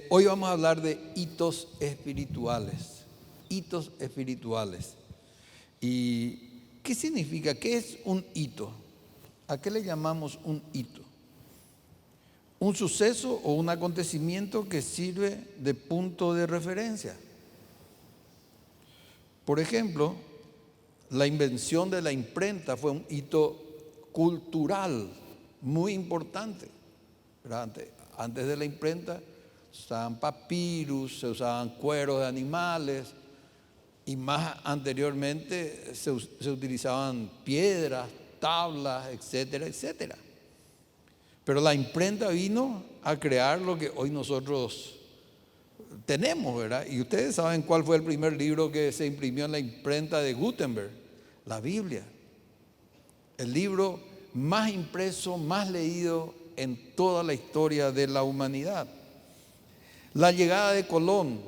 Hoy vamos a hablar de hitos espirituales. Hitos espirituales. ¿Y qué significa? ¿Qué es un hito? ¿A qué le llamamos un hito? Un suceso o un acontecimiento que sirve de punto de referencia. Por ejemplo, la invención de la imprenta fue un hito cultural muy importante. Antes de la imprenta se usaban papirus, se usaban cueros de animales y más anteriormente se utilizaban piedras, tablas, etcétera, etcétera. Pero la imprenta vino a crear lo que hoy nosotros tenemos, ¿verdad? Y ustedes saben cuál fue el primer libro que se imprimió en la imprenta de Gutenberg, la Biblia. El libro más impreso, más leído en toda la historia de la humanidad. La llegada de Colón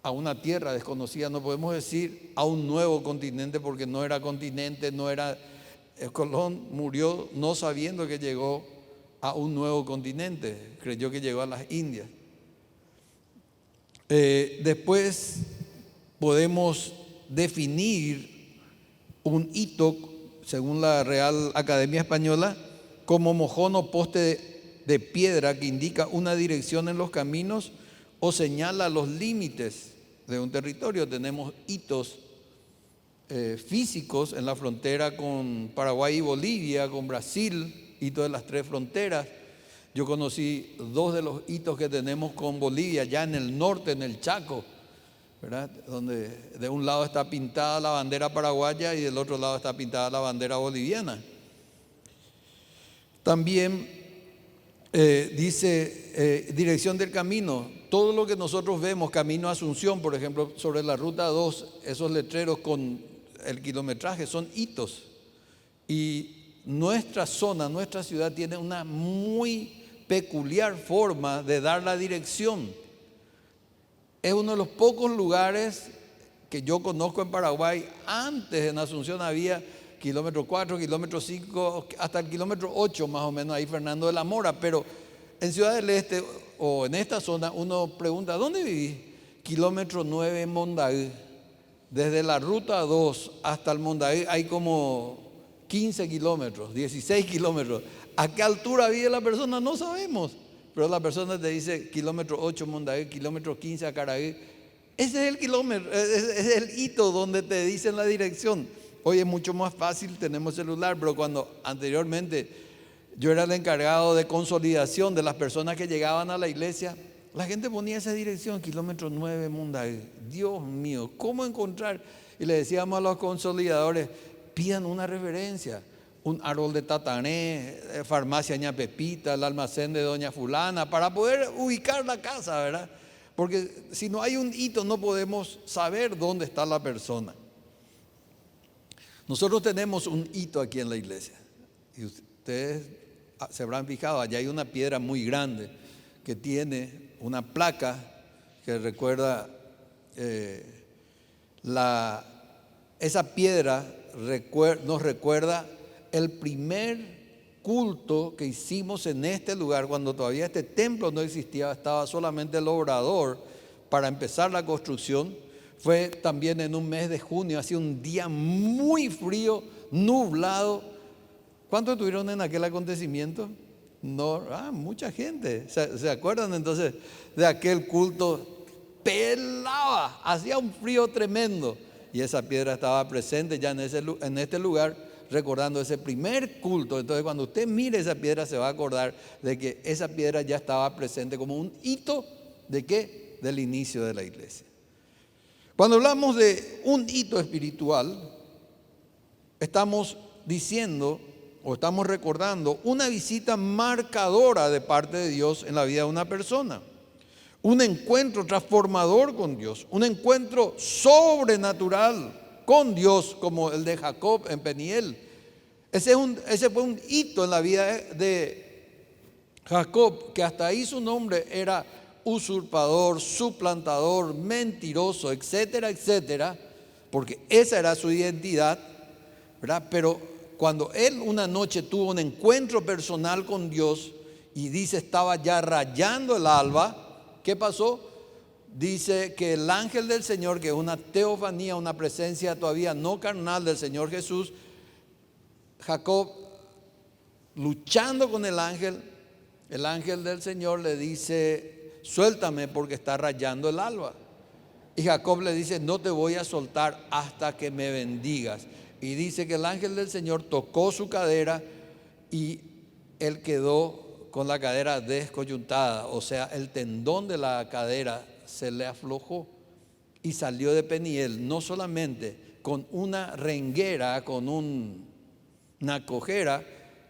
a una tierra desconocida, no podemos decir a un nuevo continente porque no era continente, Colón murió no sabiendo que llegó a un nuevo continente, creyó que llegó a las Indias. Después podemos definir un hito, según la Real Academia Española, como mojón o poste de piedra que indica una dirección en los caminos o señala los límites de un territorio. Tenemos hitos físicos en la frontera con Paraguay y Bolivia, con Brasil, hitos de las tres fronteras. Yo conocí dos de los hitos que tenemos con Bolivia, ya en el norte, en el Chaco, ¿verdad? Donde de un lado está pintada la bandera paraguaya y del otro lado está pintada la bandera boliviana. También dice dirección del camino. Todo lo que nosotros vemos, camino a Asunción, por ejemplo, sobre la ruta 2, esos letreros con el kilometraje son hitos. Y nuestra zona, nuestra ciudad tiene una muy peculiar forma de dar la dirección. Es uno de los pocos lugares que yo conozco en Paraguay. Antes en Asunción había kilómetro 4, kilómetro 5, hasta el kilómetro 8 más o menos, ahí Fernando de la Mora. Pero en Ciudad del Este o en esta zona uno pregunta, ¿dónde vivís? Kilómetro 9 en Mondaí. Desde la ruta 2 hasta el Mondaí hay como 15 kilómetros, 16 kilómetros. ¿A qué altura vive la persona? No sabemos. Pero la persona te dice kilómetro 8 Mondaí, kilómetro 15 Acaraí. Ese es el kilómetro, es el hito donde te dicen la dirección. Hoy es mucho más fácil, tenemos celular, pero cuando anteriormente yo era el encargado de consolidación de las personas que llegaban a la iglesia, la gente ponía esa dirección, kilómetro 9 Mondaí. Dios mío, ¿cómo encontrar? Y le decíamos a los consolidadores, pidan una referencia, un árbol de Tatané, farmacia Ña Pepita, el almacén de Doña Fulana, para poder ubicar la casa, ¿verdad? Porque si no hay un hito no podemos saber dónde está la persona. Nosotros tenemos un hito aquí en la iglesia y ustedes se habrán fijado, allá hay una piedra muy grande que tiene una placa que recuerda, esa piedra nos recuerda el primer culto que hicimos en este lugar cuando todavía este templo no existía, estaba solamente el obrador para empezar la construcción. Fue también en un mes de junio, hacía un día muy frío, nublado. ¿Cuántos estuvieron en aquel acontecimiento? No, mucha gente. ¿Se acuerdan entonces de aquel culto? Pelaba, hacía un frío tremendo. Y esa piedra estaba presente ya en este lugar, recordando ese primer culto. Entonces cuando usted mire esa piedra se va a acordar de que esa piedra ya estaba presente como un hito ¿de qué? Del inicio de la iglesia. Cuando hablamos de un hito espiritual, estamos diciendo o estamos recordando una visita marcadora de parte de Dios en la vida de una persona. Un encuentro transformador con Dios, un encuentro sobrenatural con Dios como el de Jacob en Peniel. Ese fue un hito en la vida de Jacob, que hasta ahí su nombre era usurpador, suplantador, mentiroso, etcétera, etcétera, porque esa era su identidad, ¿verdad? Pero cuando él una noche tuvo un encuentro personal con Dios y dice estaba ya rayando el alba, ¿Qué pasó? Dice que el ángel del Señor, que es una teofanía, una presencia todavía no carnal del Señor Jesús, Jacob luchando con el ángel del Señor le dice: suéltame porque está rayando el alba. Y Jacob le dice: no te voy a soltar hasta que me bendigas. Y dice que el ángel del Señor tocó su cadera y él quedó con la cadera descoyuntada, o sea, el tendón de la cadera se le aflojó y salió de Peniel, no solamente con una renguera, con una cojera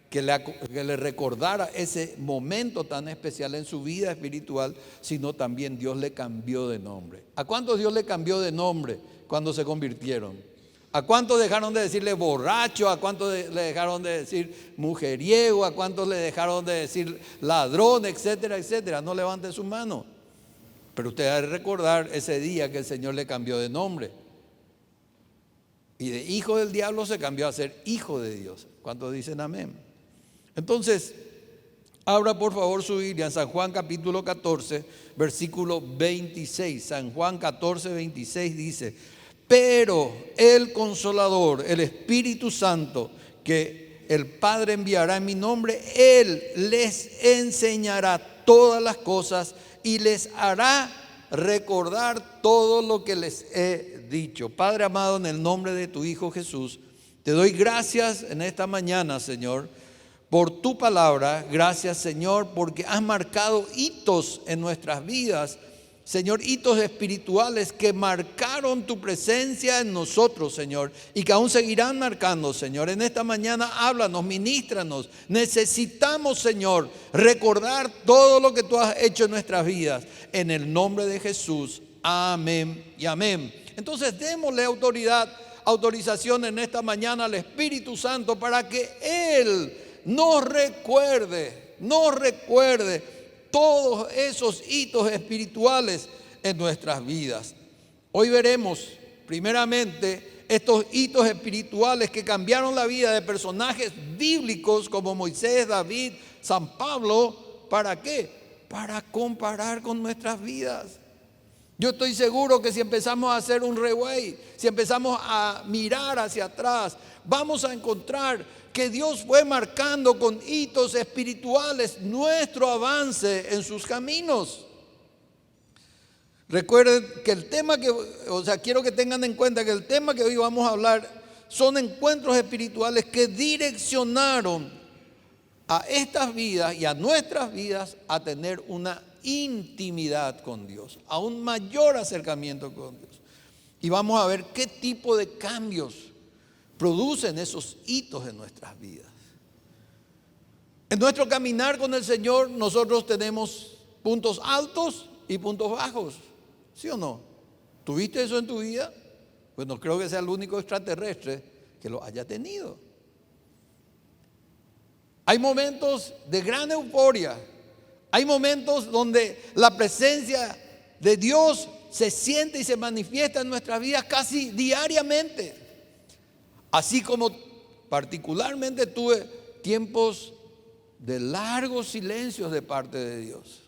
que le recordara ese momento tan especial en su vida espiritual, sino también Dios le cambió de nombre. ¿A cuántos Dios le cambió de nombre cuando se convirtieron? ¿A cuántos dejaron de decirle borracho? ¿A cuántos le dejaron de decir mujeriego? ¿A cuántos le dejaron de decir ladrón? Etcétera, etcétera. No levanten su mano. Pero usted ha de recordar ese día que el Señor le cambió de nombre. Y de hijo del diablo se cambió a ser hijo de Dios. ¿Cuántos dicen amén? Entonces, abra por favor su Biblia en San Juan capítulo 14, versículo 26. San Juan 14, 26 dice: pero el Consolador, el Espíritu Santo, que el Padre enviará en mi nombre, Él les enseñará todas las cosas y les hará recordar todo lo que les he dicho. Padre amado, en el nombre de tu Hijo Jesús, te doy gracias en esta mañana, Señor, por tu palabra. Gracias, Señor, porque has marcado hitos en nuestras vidas, Señor, hitos espirituales que marcaron tu presencia en nosotros, Señor, y que aún seguirán marcando, Señor. En esta mañana háblanos, ministranos. Necesitamos, Señor, recordar todo lo que tú has hecho en nuestras vidas. En el nombre de Jesús, amén y amén. Entonces démosle autorización en esta mañana al Espíritu Santo para que Él nos recuerde todos esos hitos espirituales en nuestras vidas. Hoy veremos primeramente estos hitos espirituales que cambiaron la vida de personajes bíblicos como Moisés, David, San Pablo. ¿Para qué? Para comparar con nuestras vidas. Yo estoy seguro que si empezamos a hacer un rewind, si empezamos a mirar hacia atrás, vamos a encontrar que Dios fue marcando con hitos espirituales nuestro avance en sus caminos. Recuerden que quiero que tengan en cuenta que el tema que hoy vamos a hablar son encuentros espirituales que direccionaron a estas vidas y a nuestras vidas a tener una intimidad con Dios, a un mayor acercamiento con Dios. Y vamos a ver qué tipo de cambios producen esos hitos en nuestras vidas. En nuestro caminar con el Señor nosotros tenemos puntos altos y puntos bajos, ¿sí o no? ¿Tuviste eso en tu vida? Pues no creo que sea el único extraterrestre que lo haya tenido. Hay momentos de gran euforia, hay momentos donde la presencia de Dios se siente y se manifiesta en nuestras vidas casi diariamente. Así como particularmente tuve tiempos de largos silencios de parte de Dios.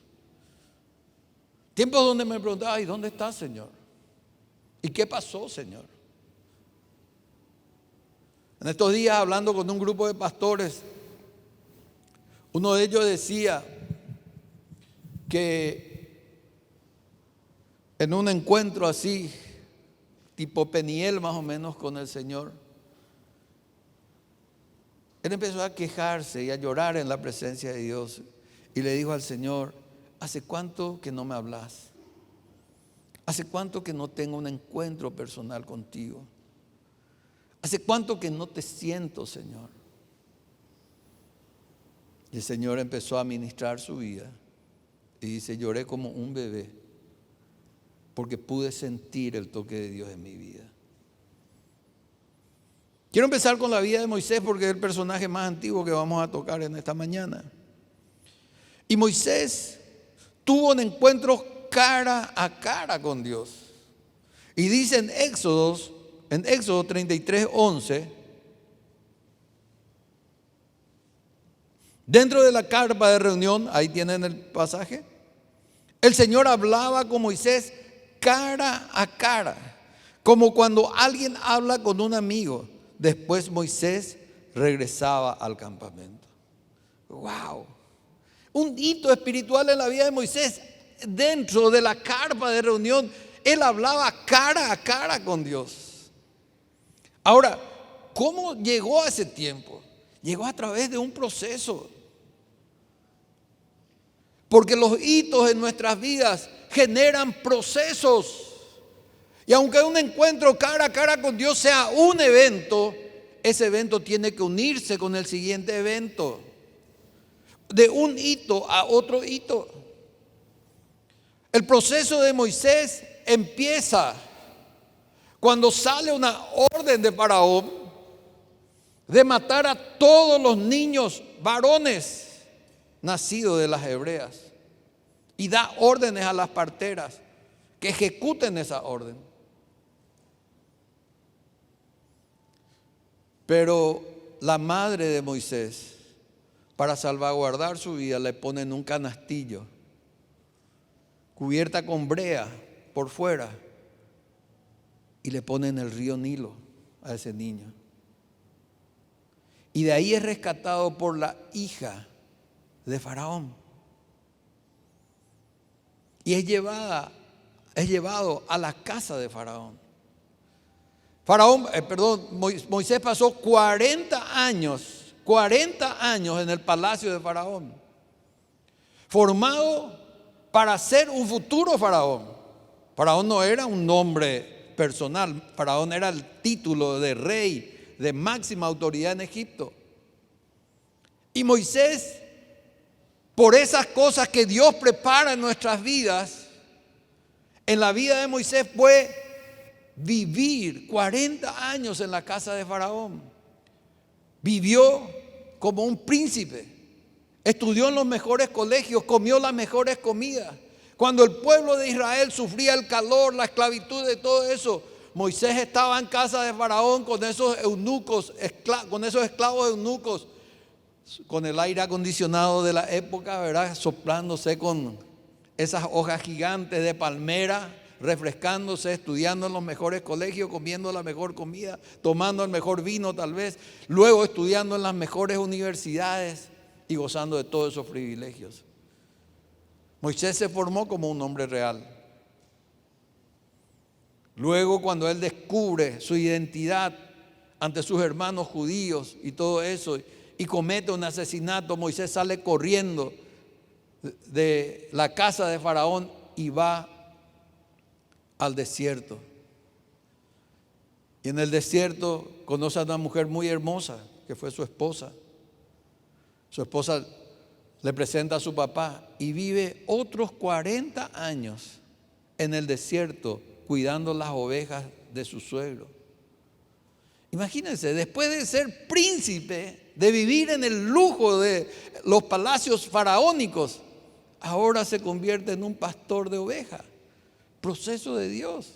Tiempos donde me preguntaba: ¿y dónde está, Señor? ¿Y qué pasó, Señor? En estos días, hablando con un grupo de pastores, uno de ellos decía que en un encuentro así, tipo Peniel más o menos con el Señor, él empezó a quejarse y a llorar en la presencia de Dios y le dijo al Señor: ¿hace cuánto que no me hablas? ¿Hace cuánto que no tengo un encuentro personal contigo? ¿Hace cuánto que no te siento, Señor? Y el Señor empezó a ministrar su vida y dice: lloré como un bebé porque pude sentir el toque de Dios en mi vida. Quiero empezar con la vida de Moisés porque es el personaje más antiguo que vamos a tocar en esta mañana. Y Moisés tuvo un encuentro cara a cara con Dios. Y dice en Éxodo 33:11, dentro de la carpa de reunión, ahí tienen el pasaje, El Señor hablaba con Moisés cara a cara, como cuando alguien habla con un amigo. Después Moisés regresaba al campamento. ¡Wow! Un hito espiritual en la vida de Moisés. Dentro de la carpa de reunión, él hablaba cara a cara con Dios. Ahora, ¿cómo llegó a ese tiempo? Llegó a través de un proceso. Porque los hitos en nuestras vidas generan procesos. Y aunque un encuentro cara a cara con Dios sea un evento, ese evento tiene que unirse con el siguiente evento. De un hito a otro hito. El proceso de Moisés empieza cuando sale una orden de Faraón de matar a todos los niños varones nacidos de las hebreas, y da órdenes a las parteras que ejecuten esa orden. Pero la madre de Moisés, para salvaguardar su vida, le pone en un canastillo cubierta con brea por fuera y le pone en el río Nilo a ese niño. Y de ahí es rescatado por la hija de Faraón y es llevado a la casa de Faraón. Moisés pasó 40 años en el palacio de Faraón, formado para ser un futuro faraón. Faraón no era un nombre personal, Faraón era el título de rey, de máxima autoridad en Egipto. Y Moisés, por esas cosas que Dios prepara en nuestras vidas, en la vida de Moisés fue vivir 40 años en la casa de Faraón. Vivió como un príncipe, estudió en los mejores colegios, comió las mejores comidas. Cuando el pueblo de Israel sufría el calor, la esclavitud de todo eso, Moisés estaba en casa de Faraón con esos eunucos, con esos esclavos eunucos, con el aire acondicionado de la época, ¿verdad? Soplándose con esas hojas gigantes de palmera, refrescándose, estudiando en los mejores colegios, comiendo la mejor comida, tomando el mejor vino tal vez, luego estudiando en las mejores universidades y gozando de todos esos privilegios. Moisés se formó como un hombre real. Luego, cuando él descubre su identidad ante sus hermanos judíos y todo eso, y comete un asesinato, Moisés sale corriendo de la casa de Faraón y va al desierto. Y en el desierto conoce a una mujer muy hermosa que fue su esposa. Su esposa le presenta a su papá y vive otros 40 años en el desierto cuidando las ovejas de su suegro. Imagínense, después de ser príncipe, de vivir en el lujo de los palacios faraónicos, ahora se convierte en un pastor de ovejas. Proceso de Dios.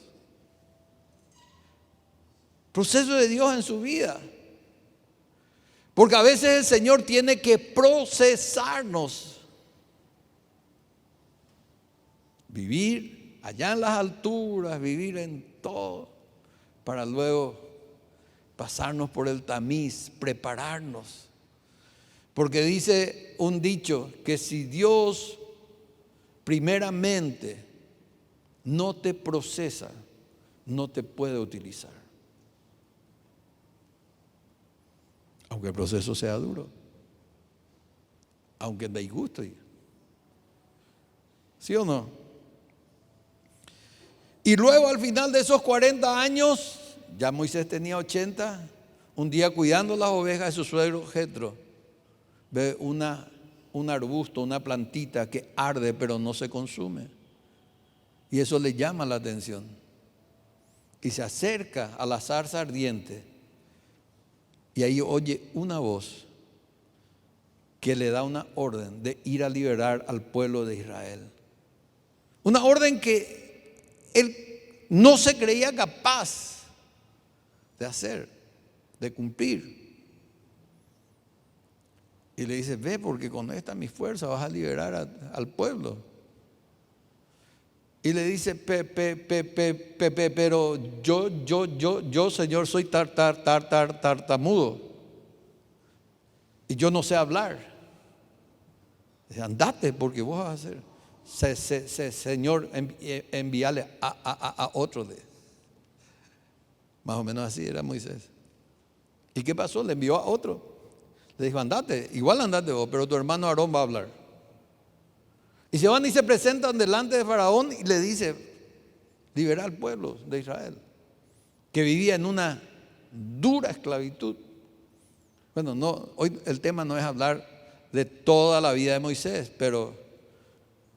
Proceso de Dios en su vida. Porque a veces el Señor tiene que procesarnos. Vivir allá en las alturas, vivir en todo, para luego pasarnos por el tamiz, prepararnos. Porque dice un dicho que si Dios primeramente no te procesa, no te puede utilizar. Aunque el proceso sea duro, aunque dé gusto. ¿Sí o no? Y luego al final de esos 40 años, ya Moisés tenía 80, un día cuidando las ovejas de su suegro Jetro, ve un arbusto, una plantita que arde pero no se consume. Y eso le llama la atención. Y se acerca a la zarza ardiente y ahí oye una voz que le da una orden de ir a liberar al pueblo de Israel. Una orden que él no se creía capaz de hacer, de cumplir. Y le dice: ve, porque con esta mi fuerza vas a liberar al pueblo. Y le dice, pero yo, Señor, soy tartamudo. Y yo no sé hablar. Dice, andate, porque vos vas a hacer. Señor, envíale a otro. Más o menos así era Moisés. ¿Y qué pasó? Le envió a otro. Le dijo, andate, igual andate vos, pero tu hermano Aarón va a hablar. Y se van y se presentan delante de Faraón y le dice, libera al pueblo de Israel, que vivía en una dura esclavitud. Bueno, no, hoy el tema no es hablar de toda la vida de Moisés, pero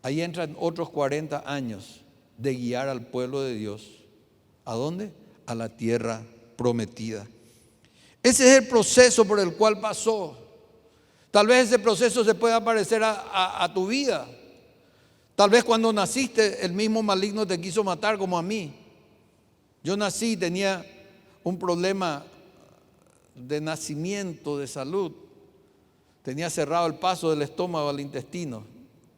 ahí entran otros 40 años de guiar al pueblo de Dios. ¿A dónde? A la tierra prometida. Ese es el proceso por el cual pasó. Tal vez ese proceso se pueda parecer a tu vida. Tal vez cuando naciste el mismo maligno te quiso matar como a mí. Yo nací, tenía un problema de nacimiento, de salud. Tenía cerrado el paso del estómago al intestino.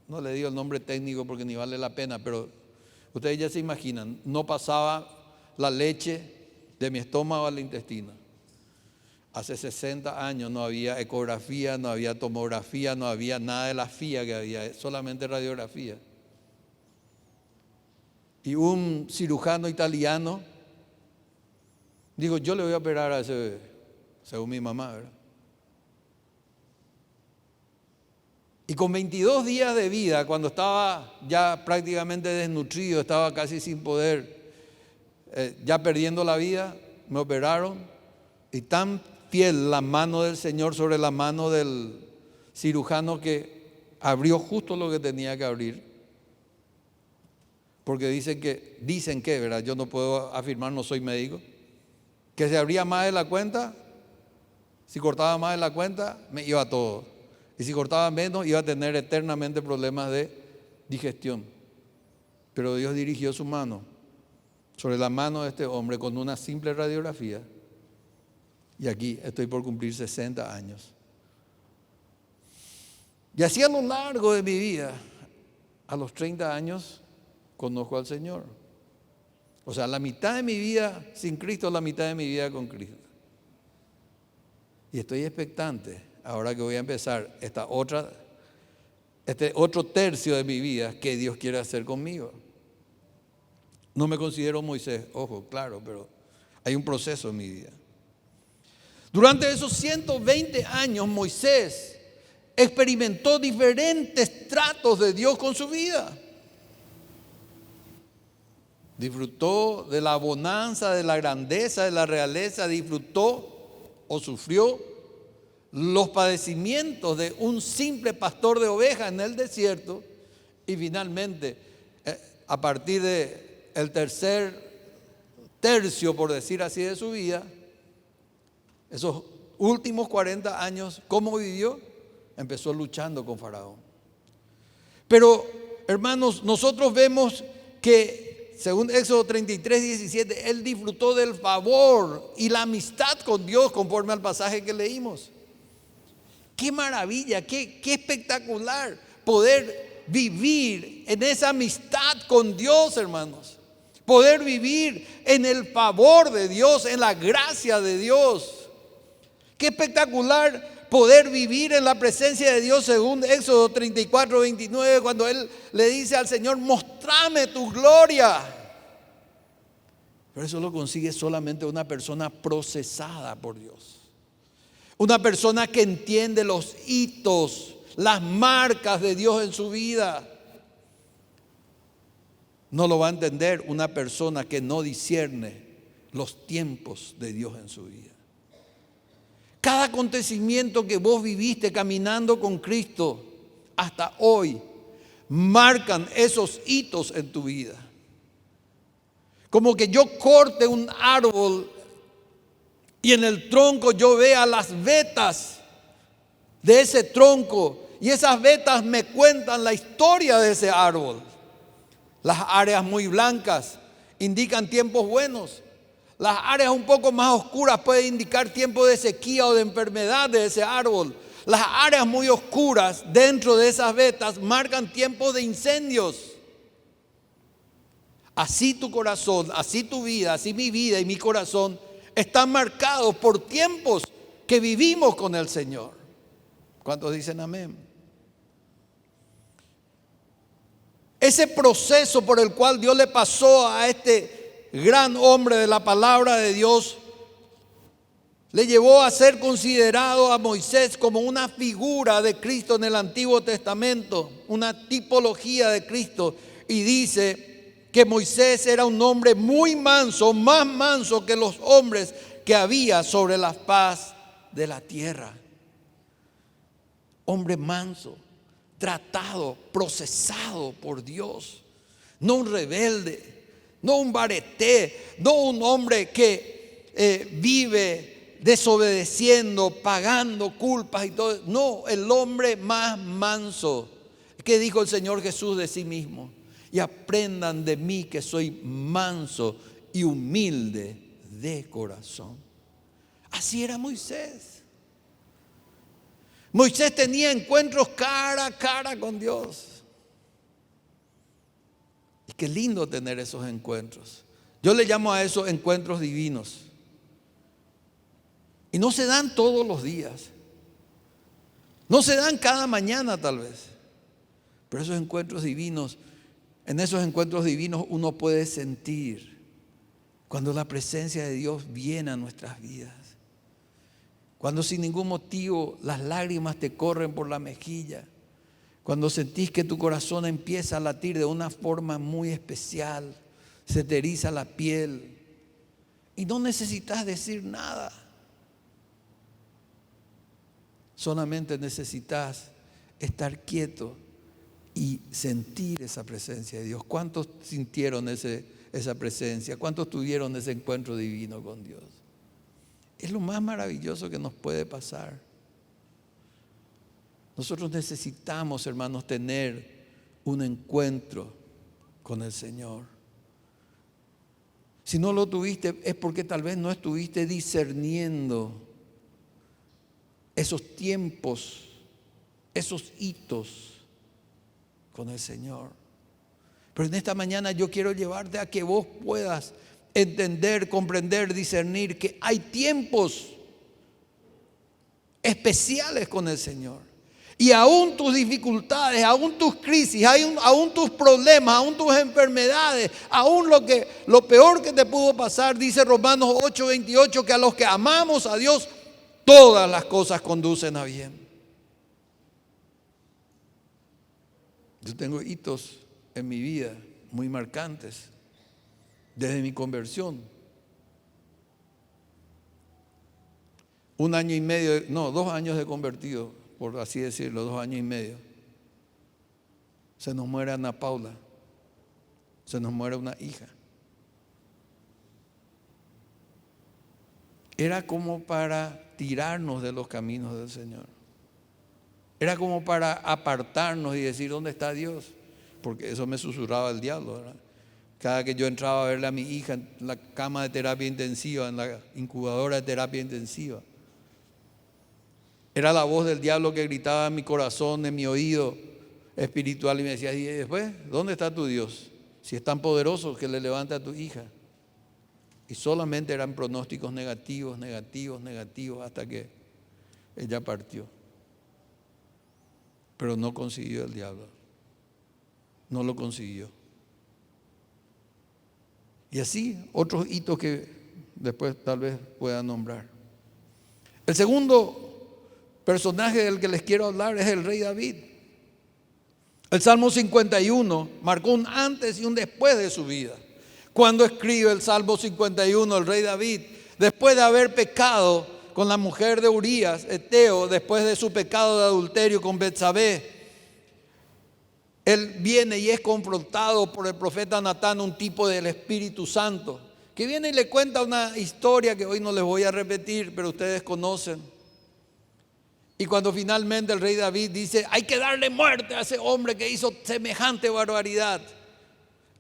No le digo el nombre técnico porque ni vale la pena, pero ustedes ya se imaginan, no pasaba la leche de mi estómago al intestino. Hace 60 años no había ecografía, no había tomografía, no había nada de la FIA que había, solamente radiografía. Y un cirujano italiano dijo, yo le voy a operar a ese bebé, según mi mamá, ¿verdad? Y con 22 días de vida, cuando estaba ya prácticamente desnutrido, estaba casi sin poder, ya perdiendo la vida, me operaron. Y tan fiel la mano del Señor sobre la mano del cirujano que abrió justo lo que tenía que abrir. Porque dicen que, ¿verdad? Yo no puedo afirmar, no soy médico, que se abría más de la cuenta, si cortaba más de la cuenta, me iba todo. Y si cortaba menos, iba a tener eternamente problemas de digestión. Pero Dios dirigió su mano sobre la mano de este hombre con una simple radiografía. Y aquí estoy por cumplir 60 años. Y así a lo largo de mi vida, a los 30 años, conozco al Señor. O sea, la mitad de mi vida sin Cristo, la mitad de mi vida con Cristo. Y estoy expectante, ahora que voy a empezar este otro tercio de mi vida, que Dios quiere hacer conmigo. No me considero Moisés, ojo, claro, pero hay un proceso en mi vida. Durante esos 120 años, Moisés experimentó diferentes tratos de Dios con su vida. Disfrutó de la bonanza, de la grandeza, de la realeza, disfrutó o sufrió los padecimientos de un simple pastor de ovejas en el desierto y finalmente, a partir del tercer tercio, por decir así, de su vida, esos últimos 40 años, ¿cómo vivió? Empezó luchando con Faraón. Pero, hermanos, nosotros vemos que, según Éxodo 33, 17, él disfrutó del favor y la amistad con Dios conforme al pasaje que leímos. Qué maravilla, qué espectacular poder vivir en esa amistad con Dios, hermanos. Poder vivir en el favor de Dios, en la gracia de Dios. Qué espectacular poder vivir en la presencia de Dios, según Éxodo 34, 29, cuando él le dice al Señor, mostrame tu gloria. Pero eso lo consigue solamente una persona procesada por Dios. Una persona que entiende los hitos, las marcas de Dios en su vida. No lo va a entender una persona que no discierne los tiempos de Dios en su vida. Cada acontecimiento que vos viviste caminando con Cristo hasta hoy marcan esos hitos en tu vida. Como que yo corte un árbol y en el tronco yo vea las vetas de ese tronco y esas vetas me cuentan la historia de ese árbol. Las áreas muy blancas indican tiempos buenos. Las áreas un poco más oscuras pueden indicar tiempo de sequía o de enfermedad de ese árbol. Las áreas muy oscuras dentro de esas vetas marcan tiempos de incendios. Así tu corazón, así tu vida, así mi vida y mi corazón están marcados por tiempos que vivimos con el Señor. ¿Cuántos dicen amén? Ese proceso por el cual Dios le pasó a este gran hombre de la palabra de Dios le llevó a ser considerado a Moisés como una figura de Cristo en el Antiguo Testamento, una tipología de Cristo. Y dice que Moisés era un hombre muy manso, más manso que los hombres que había sobre la faz de la tierra. Hombre manso, tratado, procesado por Dios. No un rebelde, no un bareté, no un hombre que vive desobedeciendo, pagando culpas y todo. No, el hombre más manso. ¿Qué dijo el Señor Jesús de sí mismo? Y aprendan de mí que soy manso y humilde de corazón. Así era Moisés. Moisés tenía encuentros cara a cara con Dios. Y qué lindo tener esos encuentros. Yo le llamo a esos encuentros divinos. Y no se dan todos los días. No se dan cada mañana tal vez. Pero esos encuentros divinos, en esos encuentros divinos uno puede sentir cuando la presencia de Dios viene a nuestras vidas. Cuando sin ningún motivo las lágrimas te corren por la mejilla. Cuando sentís que tu corazón empieza a latir de una forma muy especial. Se te eriza la piel. Y no necesitas decir nada. Solamente necesitas estar quieto y sentir esa presencia de Dios. ¿Cuántos sintieron esa presencia? ¿Cuántos tuvieron ese encuentro divino con Dios? Es lo más maravilloso que nos puede pasar. Nosotros necesitamos, hermanos, tener un encuentro con el Señor. Si no lo tuviste es porque tal vez no estuviste discerniendo esos tiempos, esos hitos con el Señor. Pero en esta mañana yo quiero llevarte a que vos puedas entender, comprender, discernir que hay tiempos especiales con el Señor. Y aún tus dificultades, aún tus crisis, aún tus problemas, aún tus enfermedades, aún lo peor que te pudo pasar, dice Romanos 8:28, que a los que amamos a Dios, todas las cosas conducen a bien. Yo tengo hitos en mi vida muy marcantes desde mi conversión. 2 años de convertido, por así decirlo, 2 años y medio. Se nos muere Ana Paula, se nos muere una hija. Era como para tirarnos de los caminos del Señor. Era como para apartarnos y decir, ¿dónde está Dios? Porque eso me susurraba el diablo, ¿verdad? Cada que yo entraba a verle a mi hija en la cama de terapia intensiva, en la incubadora de terapia intensiva, era la voz del diablo que gritaba en mi corazón, en mi oído espiritual, y me decía, y después, ¿dónde está tu Dios? Si es tan poderoso que le levanta a tu hija. Y solamente eran pronósticos negativos, hasta que ella partió. Pero no consiguió el diablo. No lo consiguió. Y así otros hitos que después tal vez pueda nombrar. El segundo personaje del que les quiero hablar es el rey David. El Salmo 51 marcó un antes y un después de su vida. Cuando escribe el Salmo 51, el rey David, después de haber pecado con la mujer de Urías, Eteo, después de su pecado de adulterio con Betsabé, él viene y es confrontado por el profeta Natán, un tipo del Espíritu Santo, que viene y le cuenta una historia que hoy no les voy a repetir, pero ustedes conocen. Y cuando finalmente el rey David dice, hay que darle muerte a ese hombre que hizo semejante barbaridad,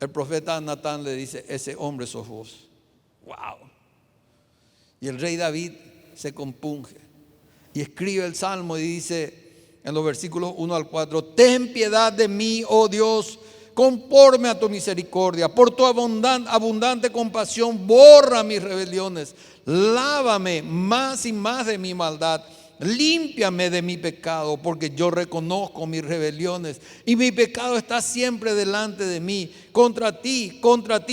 el profeta Natán le dice, ese hombre sos vos. ¡Wow! Y el rey David se compunge y escribe el Salmo y dice en los versículos 1 al 4, ten piedad de mí, oh Dios, conforme a tu misericordia. Por tu abundante compasión, borra mis rebeliones. Lávame más y más de mi maldad. Límpiame de mi pecado, porque yo reconozco mis rebeliones y mi pecado está siempre delante de mí. Contra ti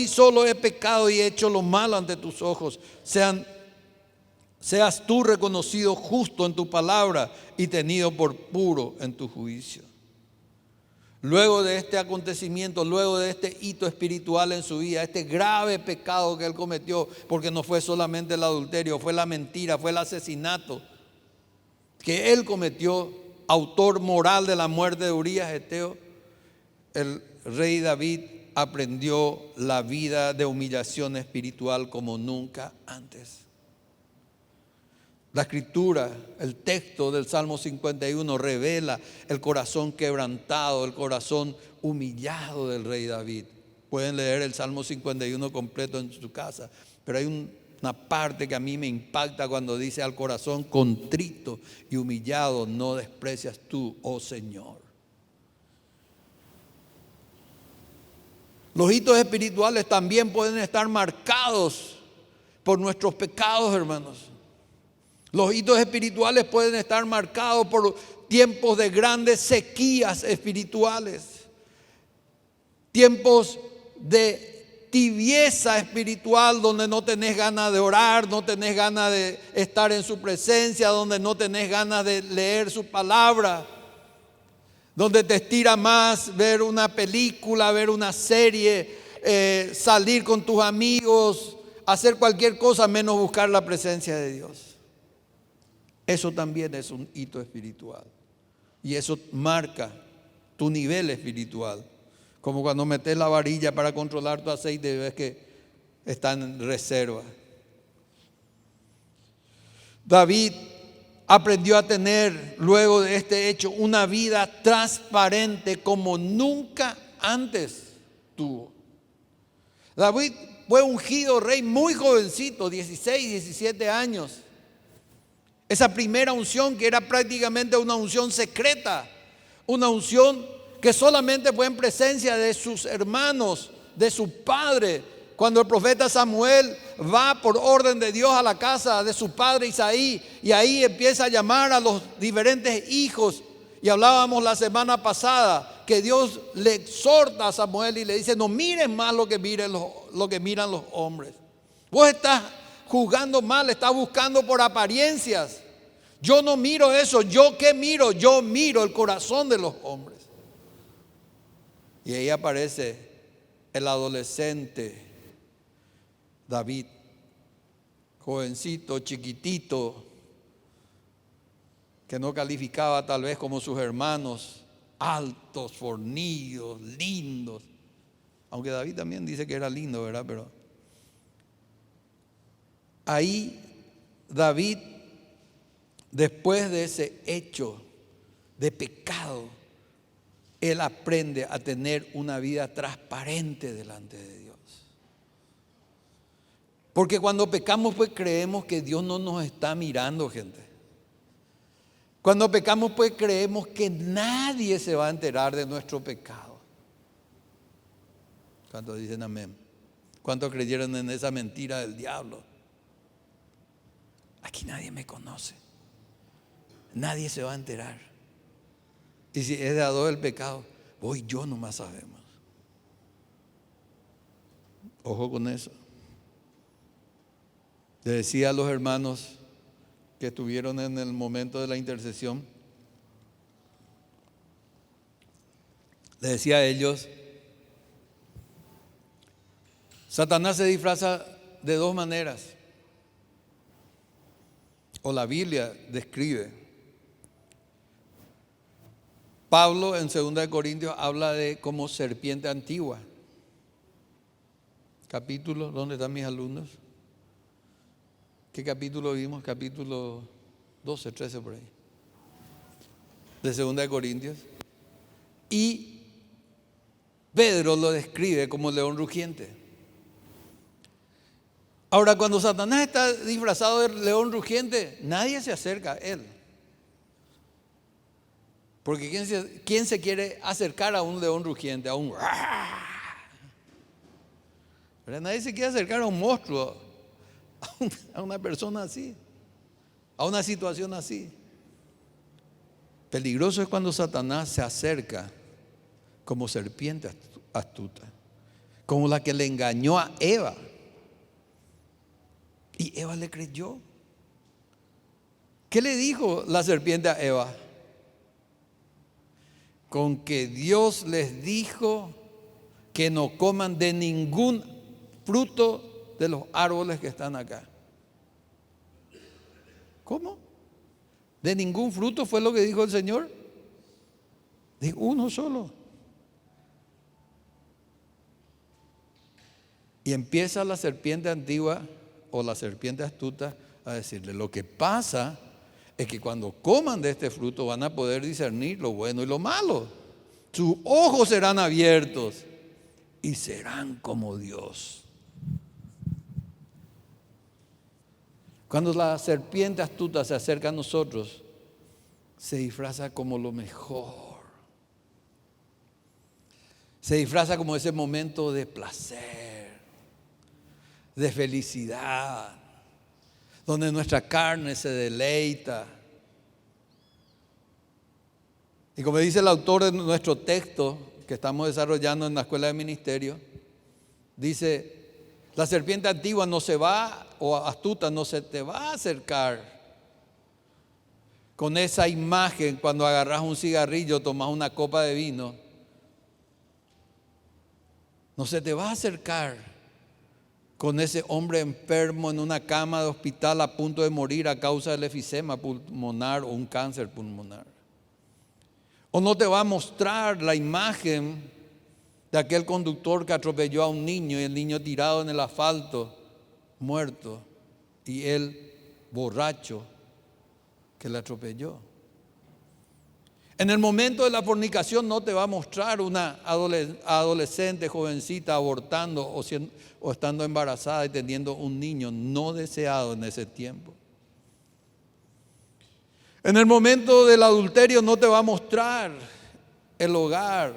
solo he pecado y he hecho lo malo ante tus ojos. Seas tú reconocido justo en tu palabra y tenido por puro en tu juicio. Luego de este acontecimiento, luego de este hito espiritual en su vida, este grave pecado que él cometió, porque no fue solamente el adulterio, fue la mentira, fue el asesinato que él cometió, autor moral de la muerte de Urías Eteo, el rey David aprendió la vida de humillación espiritual como nunca antes. La escritura, el texto del Salmo 51 revela el corazón quebrantado, el corazón humillado del rey David. Pueden leer el Salmo 51 completo en su casa, pero hay una parte que a mí me impacta cuando dice: al corazón contrito y humillado no desprecias tú, oh Señor. Los hitos espirituales también pueden estar marcados por nuestros pecados, hermanos. Los hitos espirituales pueden estar marcados por tiempos de grandes sequías espirituales, tiempos de tibieza espiritual donde no tenés ganas de orar, no tenés ganas de estar en su presencia, donde no tenés ganas de leer su palabra, donde te estira más ver una película, ver una serie, salir con tus amigos, hacer cualquier cosa menos buscar la presencia de Dios. Eso también es un hito espiritual y eso marca tu nivel espiritual. Como cuando metes la varilla para controlar tu aceite y ves que está en reserva. David aprendió a tener, luego de este hecho, una vida transparente como nunca antes tuvo. David fue ungido rey muy jovencito, 16, 17 años. Esa primera unción que era prácticamente una unción secreta, una unción que solamente fue en presencia de sus hermanos, de su padre. Cuando el profeta Samuel va por orden de Dios a la casa de su padre Isaí y ahí empieza a llamar a los diferentes hijos. Y hablábamos la semana pasada que Dios le exhorta a Samuel y le dice: no mires más lo que miran los hombres. Vos estás juzgando mal, estás buscando por apariencias. Yo no miro eso. ¿Yo qué miro? Yo miro el corazón de los hombres. Y ahí aparece el adolescente David, jovencito, chiquitito, que no calificaba tal vez como sus hermanos, altos, fornidos, lindos. Aunque David también dice que era lindo, ¿verdad? Pero ahí David, después de ese hecho de pecado, él aprende a tener una vida transparente delante de Dios. Porque cuando pecamos, pues creemos que Dios no nos está mirando, gente. Cuando pecamos, pues creemos que nadie se va a enterar de nuestro pecado. ¿Cuántos dicen amén? ¿Cuántos creyeron en esa mentira del diablo? Aquí nadie me conoce. Nadie se va a enterar. Y si es de a dos el pecado, vos y yo nomás sabemos. Ojo con eso. Le decía a los hermanos que estuvieron en el momento de la intercesión, le decía a ellos: Satanás se disfraza de dos maneras, o la Biblia describe. Pablo en 2 Corintios habla de como serpiente antigua. Capítulo, ¿dónde están mis alumnos? ¿Qué capítulo vimos? Capítulo 12, 13 por ahí. De 2 Corintios. Y Pedro lo describe como león rugiente. Ahora, cuando Satanás está disfrazado de león rugiente, nadie se acerca a él. Porque ¿quién se quiere acercar a un león rugiente, a un... Pero nadie se quiere acercar a un monstruo, a una persona así, a una situación así. Peligroso es cuando Satanás se acerca como serpiente astuta, como la que le engañó a Eva. Y Eva le creyó. ¿Qué le dijo la serpiente a Eva? Con que Dios les dijo que no coman de ningún fruto de los árboles que están acá. ¿Cómo? ¿De ningún fruto fue lo que dijo el Señor? De uno solo. Y empieza la serpiente antigua o la serpiente astuta a decirle, lo que pasa es que cuando coman de este fruto van a poder discernir lo bueno y lo malo. Sus ojos serán abiertos y serán como Dios. Cuando la serpiente astuta se acerca a nosotros, se disfraza como lo mejor. Se disfraza como ese momento de placer, de felicidad, donde nuestra carne se deleita. Y como dice el autor de nuestro texto que estamos desarrollando en la escuela de ministerio, dice, la serpiente antigua no se va, o astuta, no se te va a acercar con esa imagen cuando agarras un cigarrillo, tomas una copa de vino. No se te va a acercar con ese hombre enfermo en una cama de hospital a punto de morir a causa del efisema pulmonar o un cáncer pulmonar. O no te va a mostrar la imagen de aquel conductor que atropelló a un niño y el niño tirado en el asfalto, muerto, y él borracho que le atropelló. En el momento de la fornicación no te va a mostrar una adolescente, jovencita abortando o estando embarazada y teniendo un niño no deseado en ese tiempo. En el momento del adulterio no te va a mostrar el hogar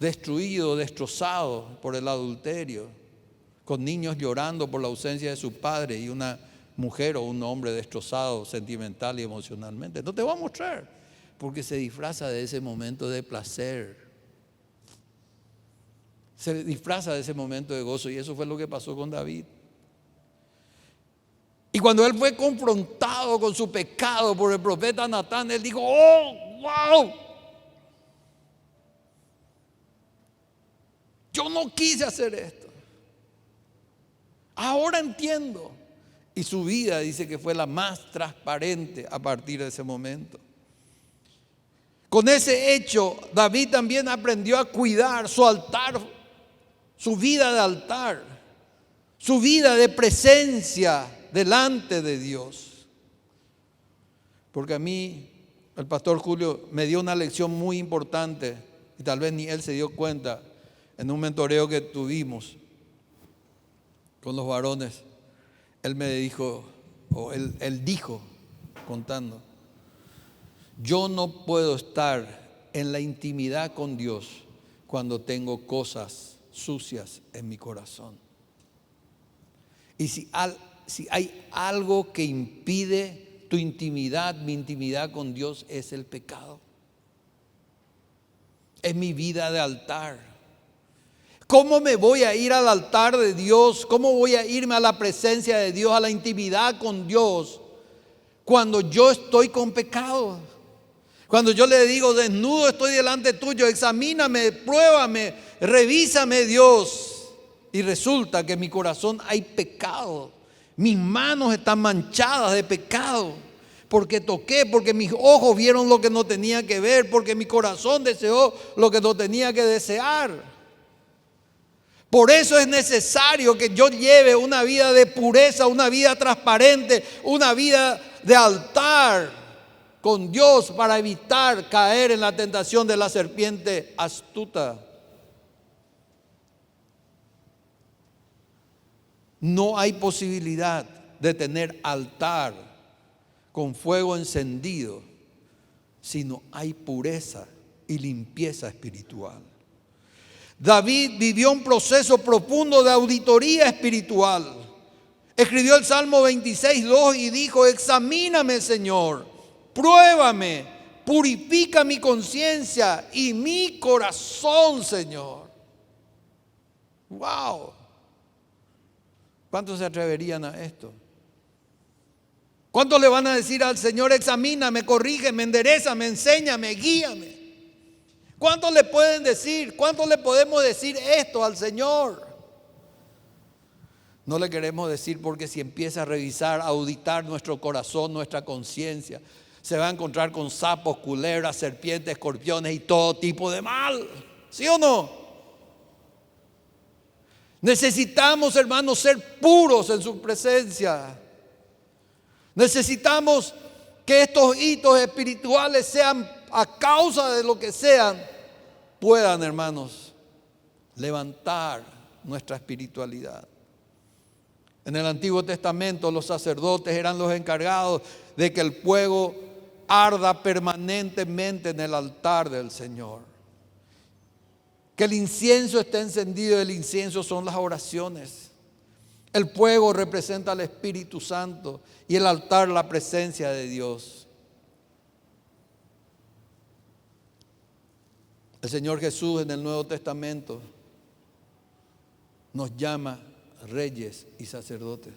destruido, destrozado por el adulterio, con niños llorando por la ausencia de su padre y una mujer o un hombre destrozado sentimental y emocionalmente. No te va a mostrar, porque se disfraza de ese momento de placer, se disfraza de ese momento de gozo, y eso fue lo que pasó con David. Y cuando él fue confrontado con su pecado por el profeta Natán, él dijo, ¡oh, wow! Yo no quise hacer esto. Ahora entiendo. Y su vida dice que fue la más transparente a partir de ese momento. Con ese hecho, David también aprendió a cuidar su altar, su vida de altar, su vida de presencia delante de Dios. Porque a mí, el pastor Julio me dio una lección muy importante, y tal vez ni él se dio cuenta, en un mentoreo que tuvimos con los varones. Él me dijo, o él dijo, contando, yo no puedo estar en la intimidad con Dios cuando tengo cosas sucias en mi corazón. Y si hay algo que impide tu intimidad, mi intimidad con Dios, es el pecado. Es mi vida de altar. ¿Cómo me voy a ir al altar de Dios? ¿Cómo voy a irme a la presencia de Dios, a la intimidad con Dios, cuando yo estoy con pecado? Cuando yo le digo, desnudo estoy delante tuyo, examíname, pruébame, revísame, Dios. Y resulta que en mi corazón hay pecado. Mis manos están manchadas de pecado. Porque toqué, porque mis ojos vieron lo que no tenía que ver, porque mi corazón deseó lo que no tenía que desear. Por eso es necesario que yo lleve una vida de pureza, una vida transparente, una vida de altar con Dios para evitar caer en la tentación de la serpiente astuta. No hay posibilidad de tener altar con fuego encendido sino hay pureza y limpieza espiritual. David vivió un proceso profundo de auditoría espiritual. Escribió el Salmo 26:2 y dijo: examíname, Señor, pruébame, purifica mi conciencia y mi corazón, Señor. ¡Wow! ¿Cuántos se atreverían a esto? ¿Cuántos le van a decir al Señor: examíname, corrígeme, enderezame, enséñame, guíame? ¿Cuántos le pueden decir? ¿Cuántos le podemos decir esto al Señor? No le queremos decir porque si empieza a revisar, a auditar nuestro corazón, nuestra conciencia, se va a encontrar con sapos, culebras, serpientes, escorpiones y todo tipo de mal. ¿Sí o no? Necesitamos, hermanos, ser puros en su presencia. Necesitamos que estos hitos espirituales sean, a causa de lo que sean, puedan, hermanos, levantar nuestra espiritualidad. En el Antiguo Testamento los sacerdotes eran los encargados de que el fuego arda permanentemente en el altar del Señor. Que el incienso esté encendido. El incienso son las oraciones. El fuego representa al Espíritu Santo y el altar la presencia de Dios. El Señor Jesús en el Nuevo Testamento nos llama reyes y sacerdotes.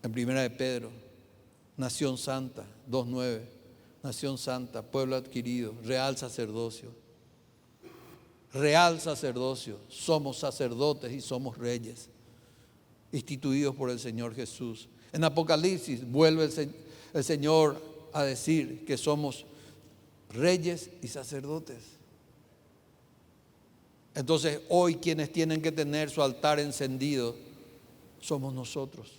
En Primera de Pedro, nación santa, 2:9, nación santa, pueblo adquirido, real sacerdocio. Real sacerdocio, somos sacerdotes y somos reyes, instituidos por el Señor Jesús. En Apocalipsis vuelve el Señor a decir que somos reyes y sacerdotes. Entonces hoy quienes tienen que tener su altar encendido somos nosotros.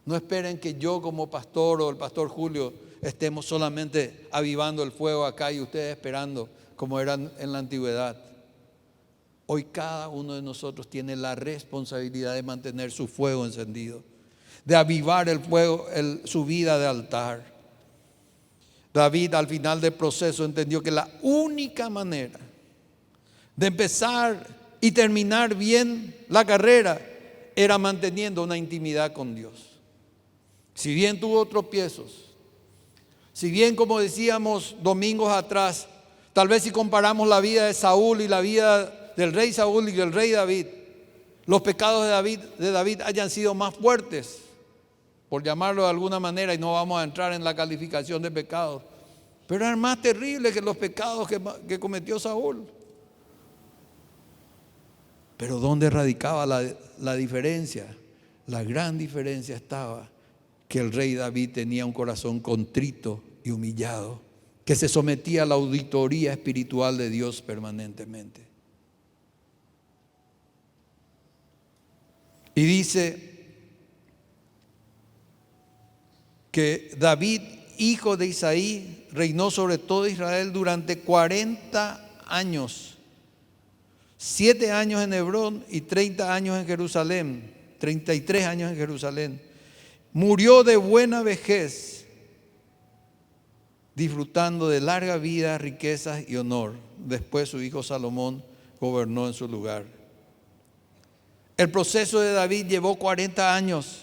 No esperen que yo como pastor o el pastor Julio estemos solamente avivando el fuego acá y ustedes esperando como eran en la antigüedad. Hoy cada uno de nosotros tiene la responsabilidad de mantener su fuego encendido, de avivar el fuego, su vida de altar. David al final del proceso entendió que la única manera de empezar y terminar bien la carrera era manteniendo una intimidad con Dios. Si bien tuvo tropiezos, si bien, como decíamos domingos atrás, tal vez si comparamos la vida de Saúl y la vida del rey Saúl y del rey David, los pecados de David hayan sido más fuertes, por llamarlo de alguna manera, y no vamos a entrar en la calificación de pecados, pero eran más terribles que los pecados que cometió Saúl. Pero ¿dónde radicaba la diferencia? La gran diferencia estaba que el rey David tenía un corazón contrito y humillado, que se sometía a la auditoría espiritual de Dios permanentemente. Y dice que David, hijo de Isaí, reinó sobre todo Israel durante 40 años. 7 años en Hebrón y 30 años en Jerusalén, 33 años en Jerusalén. Murió de buena vejez, disfrutando de larga vida, riquezas y honor. Después su hijo Salomón gobernó en su lugar. El proceso de David llevó 40 años,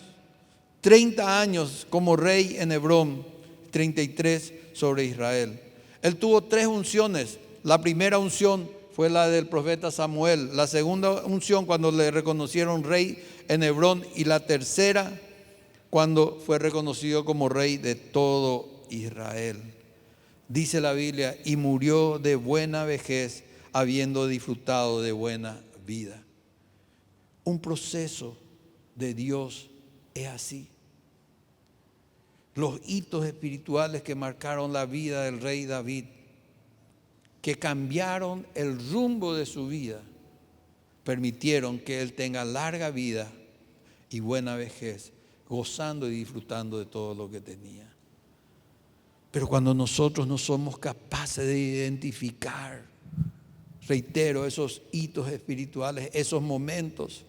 30 años como rey en Hebrón, 33 sobre Israel. Él tuvo 3 unciones. La primera unción fue la del profeta Samuel, la segunda unción cuando le reconocieron rey en Hebrón y la tercera cuando fue reconocido como rey de todo Israel. Dice la Biblia, y murió de buena vejez, habiendo disfrutado de buena vida. Un proceso de Dios es así. Los hitos espirituales que marcaron la vida del rey David, que cambiaron el rumbo de su vida, permitieron que él tenga larga vida y buena vejez, gozando y disfrutando de todo lo que tenía. Pero cuando nosotros no somos capaces de identificar, reitero, esos hitos espirituales, esos momentos,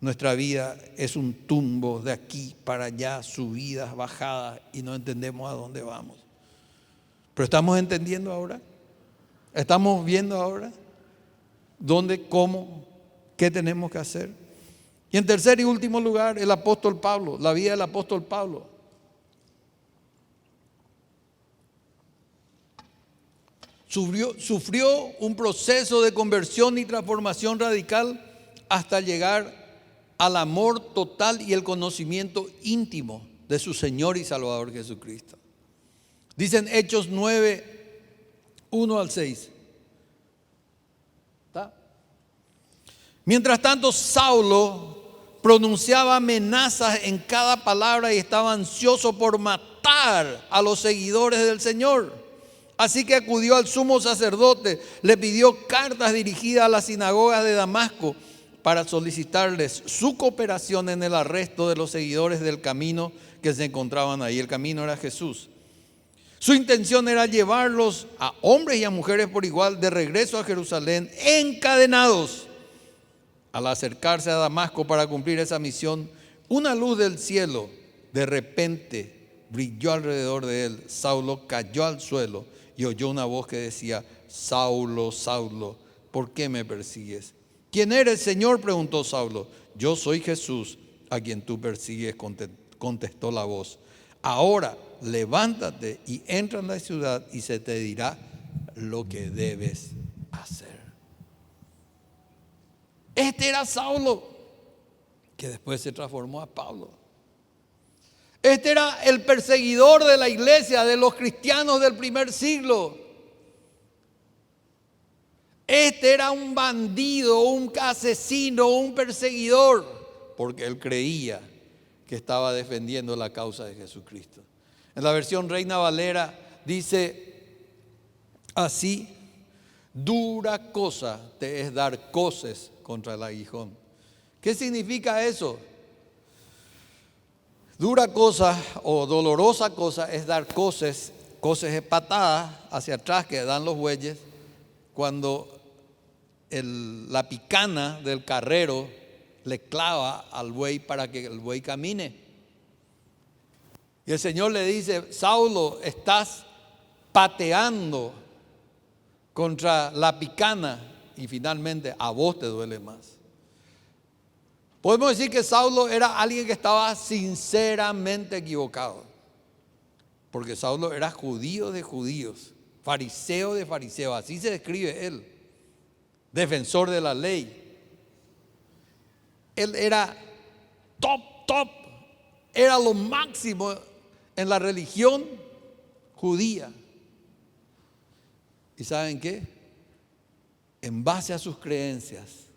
nuestra vida es un tumbo de aquí para allá, subidas, bajadas, y no entendemos a dónde vamos. Pero estamos entendiendo ahora, estamos viendo ahora dónde, cómo, qué tenemos que hacer. Y en tercer y último lugar, el apóstol Pablo, la vida del apóstol Pablo. Sufrió un proceso de conversión y transformación radical hasta llegar al amor total y el conocimiento íntimo de su Señor y Salvador Jesucristo. Dicen Hechos 9, 1 al 6. ¿Está? Mientras tanto, Saulo pronunciaba amenazas en cada palabra y estaba ansioso por matar a los seguidores del Señor. Así que acudió al sumo sacerdote, le pidió cartas dirigidas a las sinagogas de Damasco para solicitarles su cooperación en el arresto de los seguidores del camino que se encontraban ahí. El camino era Jesús. Su intención era llevarlos a hombres y a mujeres por igual de regreso a Jerusalén encadenados. Al acercarse a Damasco para cumplir esa misión, una luz del cielo de repente brilló alrededor de él. Saulo cayó al suelo y oyó una voz que decía: Saulo, Saulo, ¿por qué me persigues? ¿Quién eres, Señor?, preguntó Saulo. Yo soy Jesús, a quien tú persigues, contestó la voz. Ahora levántate y entra en la ciudad y se te dirá lo que debes hacer. Este era Saulo, que después se transformó a Pablo. Este era el perseguidor de la iglesia, de los cristianos del primer siglo. Este era un bandido, un asesino, un perseguidor, porque él creía que estaba defendiendo la causa de Jesucristo. En la versión Reina Valera dice así: dura cosa te es dar coces contra el aguijón. ¿Qué significa eso? Dura cosa o dolorosa cosa es dar coces. Coces es patadas hacia atrás que dan los bueyes cuando la picana del carrero le clava al buey para que el buey camine. Y el Señor le dice: Saulo, estás pateando contra la picana y finalmente a vos te duele más. Podemos decir que Saulo era alguien que estaba sinceramente equivocado, porque Saulo era judío de judíos, fariseo de fariseos, así se describe él, defensor de la ley. Él era top, era lo máximo en la religión judía. ¿Y saben qué? En base a sus creencias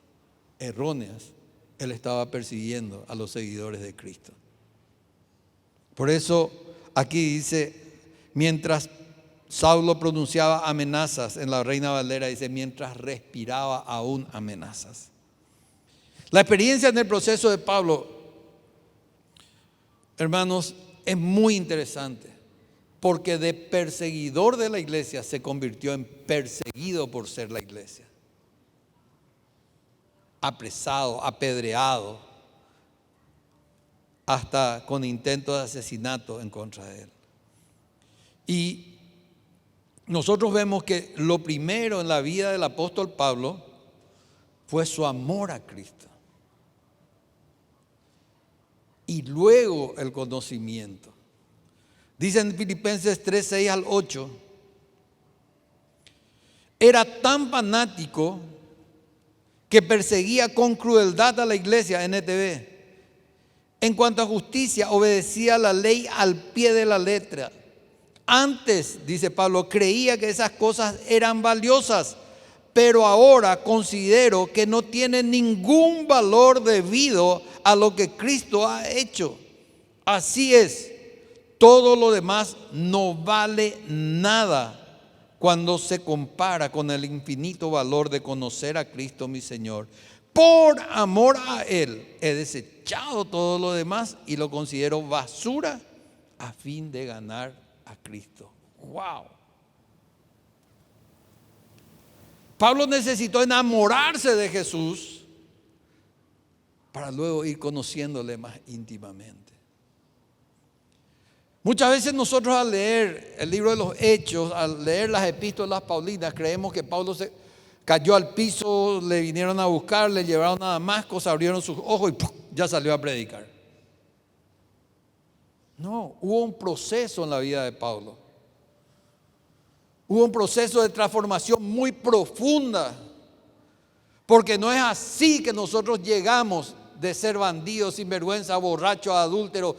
erróneas, él estaba persiguiendo a los seguidores de Cristo. Por eso aquí dice, mientras Saulo pronunciaba amenazas, en la Reina Valera dice, mientras respiraba aún amenazas. La experiencia en el proceso de Pablo, hermanos, es muy interesante, porque de perseguidor de la iglesia se convirtió en perseguido por ser la iglesia. Apresado, apedreado, hasta con intento de asesinato en contra de él. Y nosotros vemos que lo primero en la vida del apóstol Pablo fue su amor a Cristo. Y luego el conocimiento. Dice en Filipenses 3, 6 al 8, era tan fanático que perseguía con crueldad a la iglesia, NTV. En cuanto a justicia, obedecía la ley al pie de la letra. Antes, dice Pablo, creía que esas cosas eran valiosas, pero ahora considero que no tienen ningún valor debido a lo que Cristo ha hecho. Así es, todo lo demás no vale nada cuando se compara con el infinito valor de conocer a Cristo mi Señor. Por amor a Él he desechado todo lo demás y lo considero basura a fin de ganar a Cristo. ¡Wow! Pablo necesitó enamorarse de Jesús para luego ir conociéndole más íntimamente. Muchas veces nosotros al leer el libro de los Hechos, al leer las epístolas paulinas, creemos que Pablo se cayó al piso, le vinieron a buscar, le llevaron a Damasco, se abrieron sus ojos y ¡pum!, ya salió a predicar. No, hubo un proceso en la vida de Pablo. Hubo un proceso de transformación muy profunda, porque no es así que nosotros llegamos de ser bandidos, sinvergüenza, borrachos, adúlteros,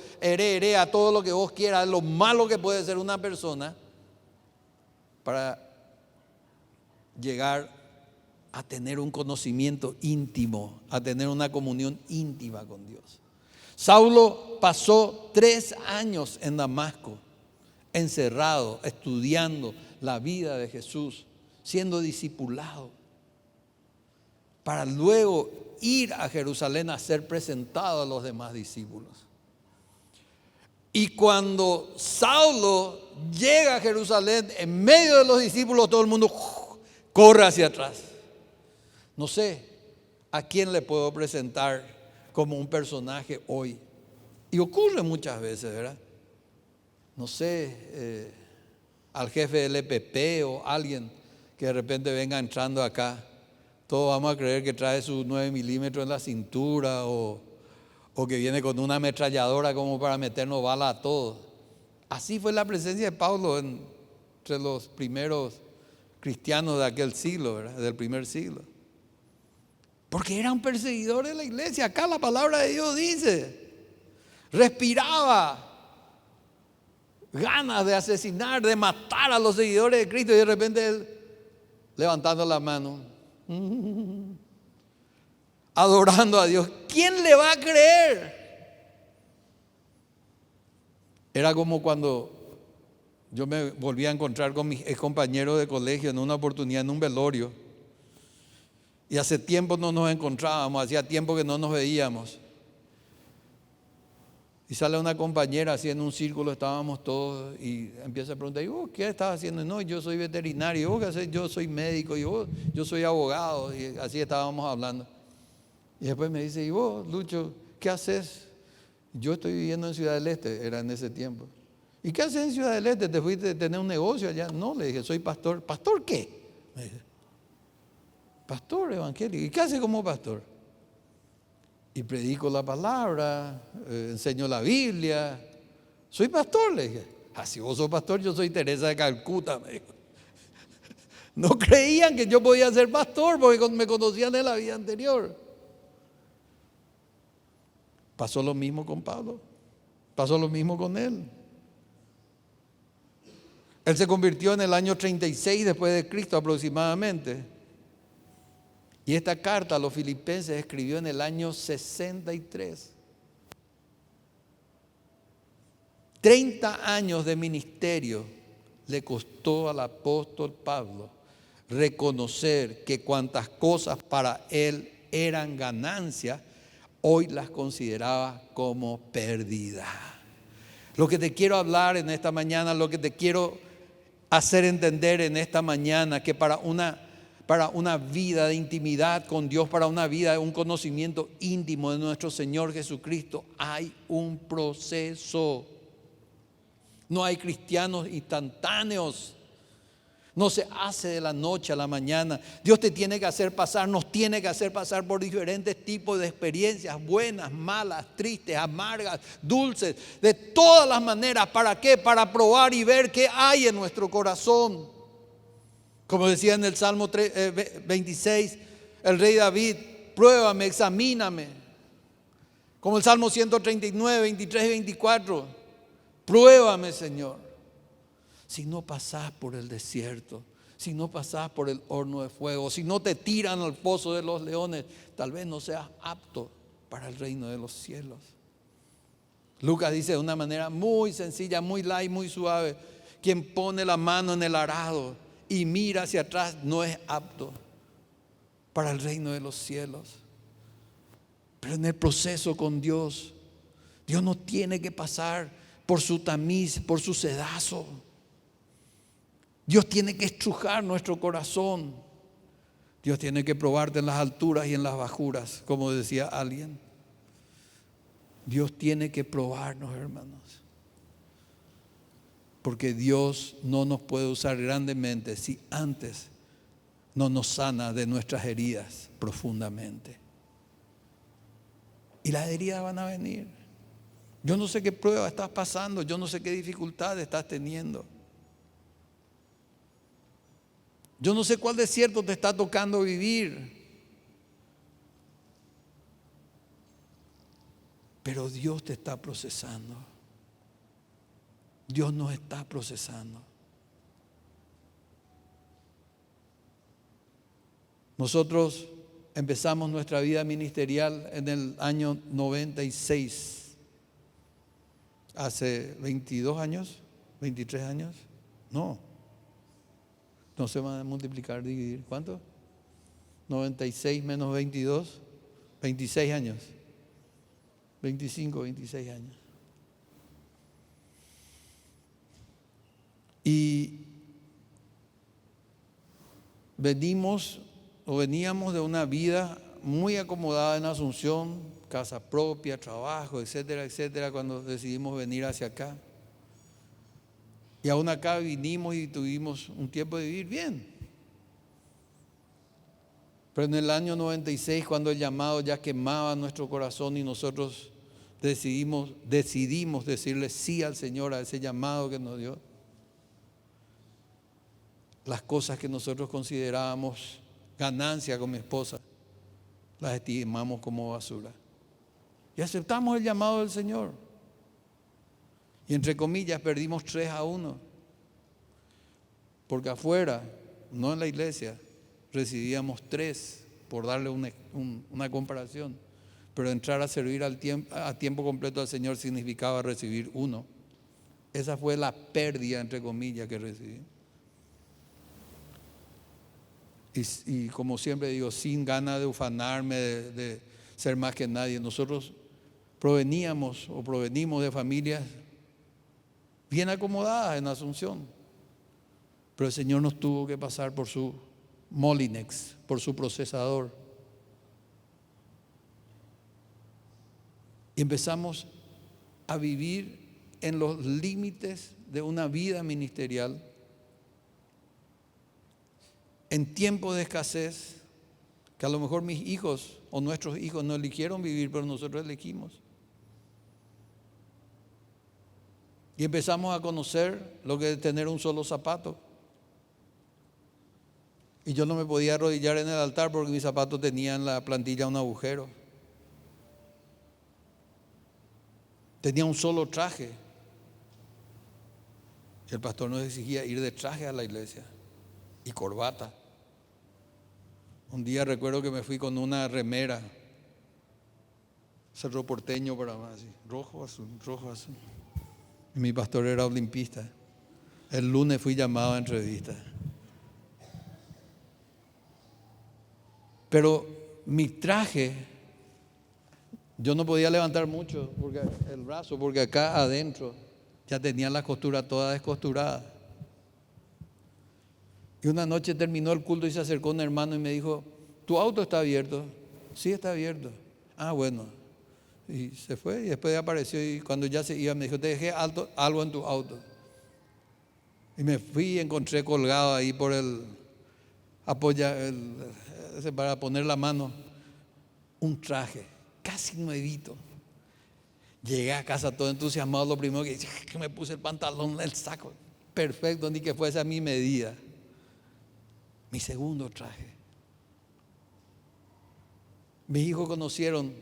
a todo lo que vos quieras, lo malo que puede ser una persona, para llegar a tener un conocimiento íntimo, a tener una comunión íntima con Dios. Saulo pasó 3 años en Damasco, encerrado, estudiando la vida de Jesús, siendo discipulado, para luego ir a Jerusalén a ser presentado a los demás discípulos. Y cuando Saulo llega a Jerusalén, en medio de los discípulos, todo el mundo corre hacia atrás. No sé a quién le puedo presentar como un personaje hoy. Y ocurre muchas veces, ¿verdad? No sé, al jefe del EPP o alguien que de repente venga entrando acá. Todos vamos a creer que trae sus 9 milímetros en la cintura o que viene con una ametralladora como para meternos bala a todos. Así fue la presencia de Pablo entre los primeros cristianos de aquel siglo, ¿verdad? Del primer siglo. Porque era un perseguidor de la iglesia. Acá la palabra de Dios dice, respiraba ganas de asesinar, de matar a los seguidores de Cristo, y de repente él levantando la mano, adorando a Dios. ¿Quién le va a creer? Era como cuando yo me volví a encontrar con mis ex compañeros de colegio en una oportunidad en un velorio, y hace tiempo no nos encontrábamos, hacía tiempo que no nos veíamos. Y sale una compañera así en un círculo, estábamos todos, y empieza a preguntar, ¿y vos qué estás haciendo? No, yo soy veterinario. ¿Y vos qué haces? Yo soy médico. ¿Y vos? Yo soy abogado. Y así estábamos hablando. Y después me dice, ¿y vos, Lucho, qué haces? Yo estoy viviendo en Ciudad del Este, era en ese tiempo. ¿Y qué haces en Ciudad del Este? ¿Te fuiste a tener un negocio allá? No, le dije, soy pastor. ¿Pastor qué? Me dice, pastor evangélico. ¿Y qué hace como pastor? Y predico la palabra, enseño la Biblia. Soy pastor, le dije. Si vos sos pastor, yo soy Teresa de Calcuta, me dijo. No creían que yo podía ser pastor porque me conocían en la vida anterior. Pasó lo mismo con Pablo. Pasó lo mismo con él. Él se convirtió en el año 36 después de Cristo aproximadamente. Y esta carta a los filipenses escribió en el año 63. 30 años de ministerio le costó al apóstol Pablo reconocer que cuantas cosas para él eran ganancia, hoy las consideraba como pérdida. Lo que te quiero hablar en esta mañana, lo que te quiero hacer entender en esta mañana, que para una vida de intimidad con Dios, para una vida de un conocimiento íntimo de nuestro Señor Jesucristo, hay un proceso. No hay cristianos instantáneos. No se hace de la noche a la mañana. Dios te tiene que hacer pasar, nos tiene que hacer pasar por diferentes tipos de experiencias, buenas, malas, tristes, amargas, dulces, de todas las maneras. ¿Para qué? Para probar y ver qué hay en nuestro corazón. Como decía en el Salmo 26, el rey David, pruébame, examíname. Como el Salmo 139, 23 y 24, pruébame, Señor. Si no pasás por el desierto, si no pasás por el horno de fuego, si no te tiran al pozo de los leones, tal vez no seas apto para el reino de los cielos. Lucas dice de una manera muy sencilla, muy light, muy suave, quien pone la mano en el arado y mira hacia atrás no es apto para el reino de los cielos. Pero en el proceso con Dios, Dios no tiene que pasar por su tamiz, por su sedazo. Dios tiene que estrujar nuestro corazón. Dios tiene que probarte en las alturas y en las bajuras, como decía alguien. Dios tiene que probarnos, hermanos. Porque Dios no nos puede usar grandemente si antes no nos sana de nuestras heridas profundamente. Y las heridas van a venir. Yo no sé qué prueba estás pasando, yo no sé qué dificultades estás teniendo. Yo no sé cuál desierto te está tocando vivir. Pero Dios te está procesando. Dios nos está procesando. Nosotros empezamos nuestra vida ministerial en el año 96. Hace 22 años, 23 años. No se van a multiplicar, dividir. ¿Cuánto? 96 menos 22, 26 años. 25, 26 años. Y veníamos de una vida muy acomodada en Asunción, casa propia, trabajo, etcétera, etcétera, cuando decidimos venir hacia acá. Y aún acá vinimos y tuvimos un tiempo de vivir bien. Pero en el año 96, cuando el llamado ya quemaba nuestro corazón y nosotros decidimos decirle sí al Señor, a ese llamado que nos dio, las cosas que nosotros considerábamos ganancia con mi esposa, las estimamos como basura. Y aceptamos el llamado del Señor. Y entre comillas perdimos 3-1. Porque afuera, no en la iglesia, recibíamos 3, por darle una comparación. Pero entrar a servir a tiempo completo al Señor significaba recibir 1. Esa fue la pérdida, entre comillas, que recibí. Y como siempre digo, sin ganas de ufanarme, de ser más que nadie, nosotros provenimos de familias bien acomodadas en Asunción, pero el Señor nos tuvo que pasar por su Molinex, por su procesador, y empezamos a vivir en los límites de una vida ministerial, en tiempos de escasez, que a lo mejor mis hijos o nuestros hijos no eligieron vivir, pero nosotros elegimos. Y empezamos a conocer lo que es tener un solo zapato. Y yo no me podía arrodillar en el altar porque mis zapatos tenían en la plantilla un agujero. Tenía un solo traje. El pastor nos exigía ir de traje a la iglesia y corbata. Un día recuerdo que me fui con una remera, Cerro Porteño para más, así, rojo, azul. Y mi pastor era olimpista. El lunes fui llamado a entrevista. Pero mi traje, yo no podía levantar mucho el brazo, porque acá adentro ya tenía la costura toda descosturada. Y una noche terminó el culto y se acercó un hermano y me dijo: ¿tu auto está abierto? Sí, está abierto. Ah, bueno. Y se fue y después apareció, y cuando ya se iba me dijo: te dejé algo en tu auto. Y me fui y encontré colgado ahí por para poner la mano, un traje casi nuevito. Llegué a casa todo entusiasmado. Lo primero que hice que me puse el pantalón, el saco, perfecto, ni que fuese a mi medida. Mi segundo traje. Mis hijos conocieron,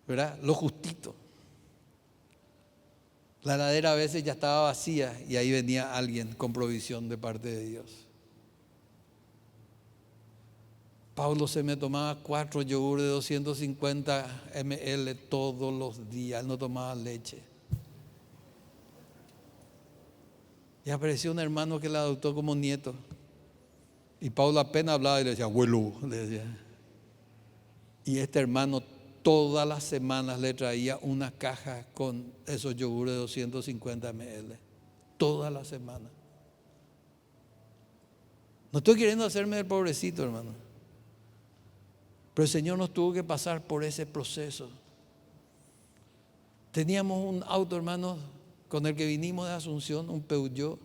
¿verdad?, lo justito. La heladera a veces ya estaba vacía y ahí venía alguien con provisión de parte de Dios. Pablo se me tomaba 4 yogures de 250 ml todos los días. Él no tomaba leche. Y apareció un hermano que la adoptó como nieto. Y Pablo apenas hablaba y le decía: abuelo, le decía. Y este hermano todas las semanas le traía una caja con esos yogures de 250 ml. Todas las semanas. No estoy queriendo hacerme el pobrecito, hermano. Pero el Señor nos tuvo que pasar por ese proceso. Teníamos un auto, hermanos, con el que vinimos de Asunción, un Peugeot,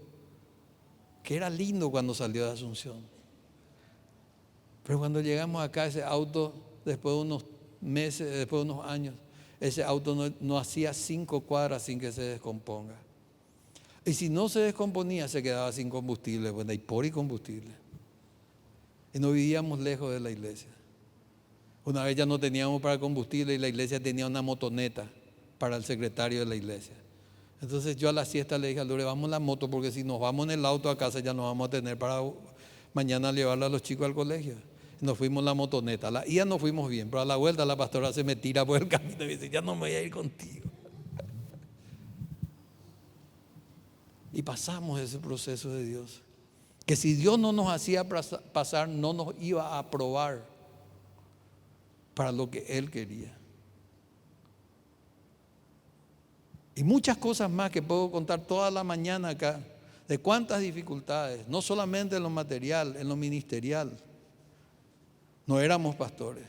que era lindo cuando salió de Asunción. Pero cuando llegamos acá, ese auto, después de unos meses, después de unos años, ese auto no hacía 5 cuadras sin que se descomponga. Y si no se descomponía, se quedaba sin combustible, bueno, y por y combustible. Y no vivíamos lejos de la iglesia. Una vez ya no teníamos para combustible y la iglesia tenía una motoneta para el secretario de la iglesia. Entonces yo a la siesta le dije a Lore, vamos en la moto, porque si nos vamos en el auto a casa ya no vamos a tener para mañana llevarle a los chicos al colegio. Nos fuimos en la motoneta. A la ida nos fuimos bien, pero a la vuelta la pastora se me tira por el camino y dice, ya no me voy a ir contigo. Y pasamos ese proceso de Dios. Que si Dios no nos hacía pasar, no nos iba a aprobar para lo que Él quería. Y muchas cosas más que puedo contar toda la mañana acá, de cuántas dificultades, no solamente en lo material, en lo ministerial. No éramos pastores.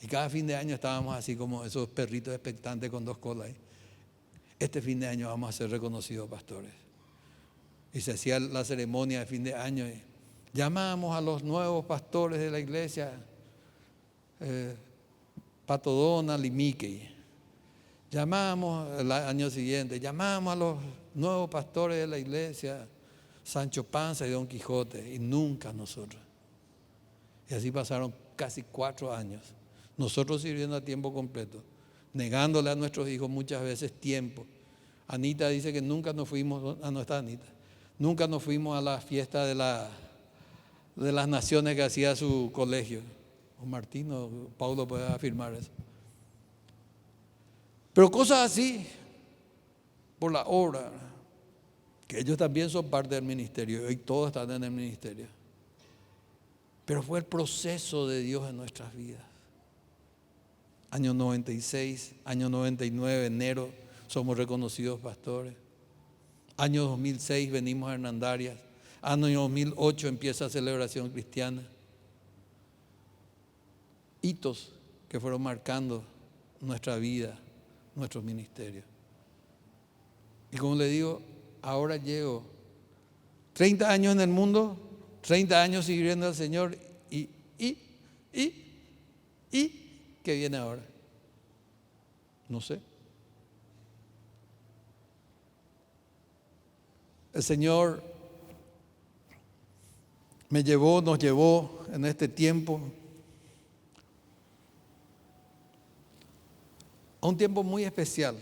Y cada fin de año estábamos así como esos perritos expectantes con 2 colas. Este fin de año vamos a ser reconocidos pastores. Y se hacía la ceremonia de fin de año. Y llamábamos a los nuevos pastores de la iglesia, Pato Donald y Mickey. Llamábamos el año siguiente, llamábamos a los nuevos pastores de la iglesia, Sancho Panza y Don Quijote, y nunca nosotros. Y así pasaron casi 4 años. Nosotros sirviendo a tiempo completo, negándole a nuestros hijos muchas veces tiempo. Anita dice que nunca nos fuimos, no está Anita, nunca nos fuimos a la fiesta de las naciones que hacía su colegio. O Martín o Paulo puede afirmar eso. Pero cosas así, por la obra, que ellos también son parte del ministerio, y todos están en el ministerio. Pero fue el proceso de Dios en nuestras vidas. Año 96, año 99, enero, somos reconocidos pastores. Año 2006 venimos a Hernandarias. Año 2008 empieza Celebración Cristiana. Hitos que fueron marcando nuestra vida, nuestros ministerios. Y como le digo, ahora llego 30 años en el mundo, 30 años sirviendo al Señor y ¿qué viene ahora? No sé. El Señor nos llevó en este tiempo a un tiempo muy especial.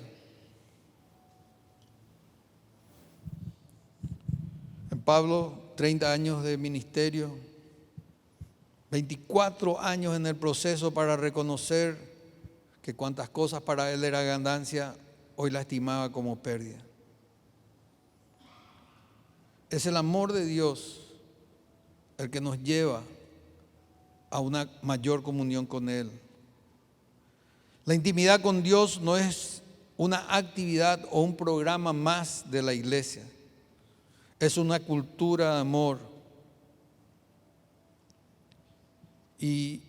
En Pablo, 30 años de ministerio, 24 años en el proceso para reconocer que cuantas cosas para él era ganancia, hoy la estimaba como pérdida. Es el amor de Dios el que nos lleva a una mayor comunión con Él. La intimidad con Dios no es una actividad o un programa más de la iglesia. Es una cultura de amor. Y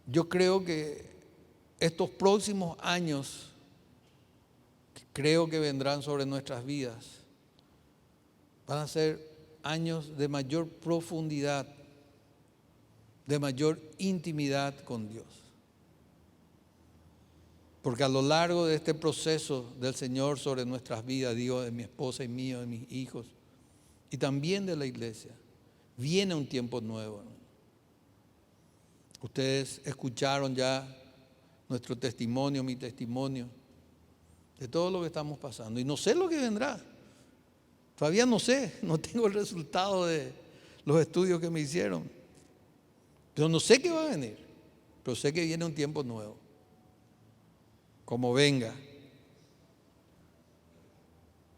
yo creo que estos próximos años, creo que vendrán sobre nuestras vidas, van a ser años de mayor profundidad, de mayor intimidad con Dios. Porque a lo largo de este proceso del Señor sobre nuestras vidas, digo, de mi esposa y mío, de mis hijos, y también de la iglesia, viene un tiempo nuevo. Ustedes escucharon ya nuestro testimonio, mi testimonio, de todo lo que estamos pasando. Y no sé lo que vendrá. Todavía no sé, no tengo el resultado de los estudios que me hicieron. Pero no sé qué va a venir. Pero sé que viene un tiempo nuevo. Como venga.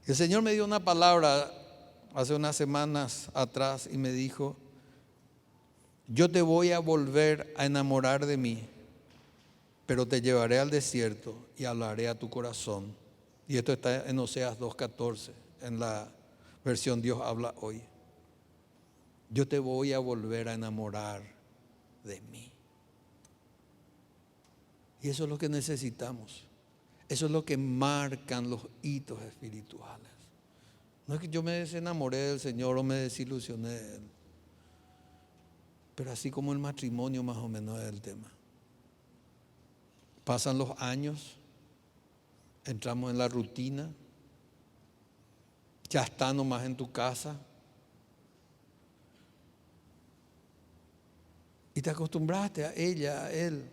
El Señor me dio una palabra hace unas semanas atrás y me dijo: yo te voy a volver a enamorar de mí, pero te llevaré al desierto y hablaré a tu corazón. Y esto está en Oseas 2:14, en la versión Dios habla hoy. Yo te voy a volver a enamorar de mí. Y eso es lo que necesitamos. Eso es lo que marcan los hitos espirituales. No es que yo me desenamoré del Señor o me desilusioné de Él. Pero así como el matrimonio más o menos es el tema. Pasan los años, entramos en la rutina, ya está nomás en tu casa. Y te acostumbraste a ella, a él.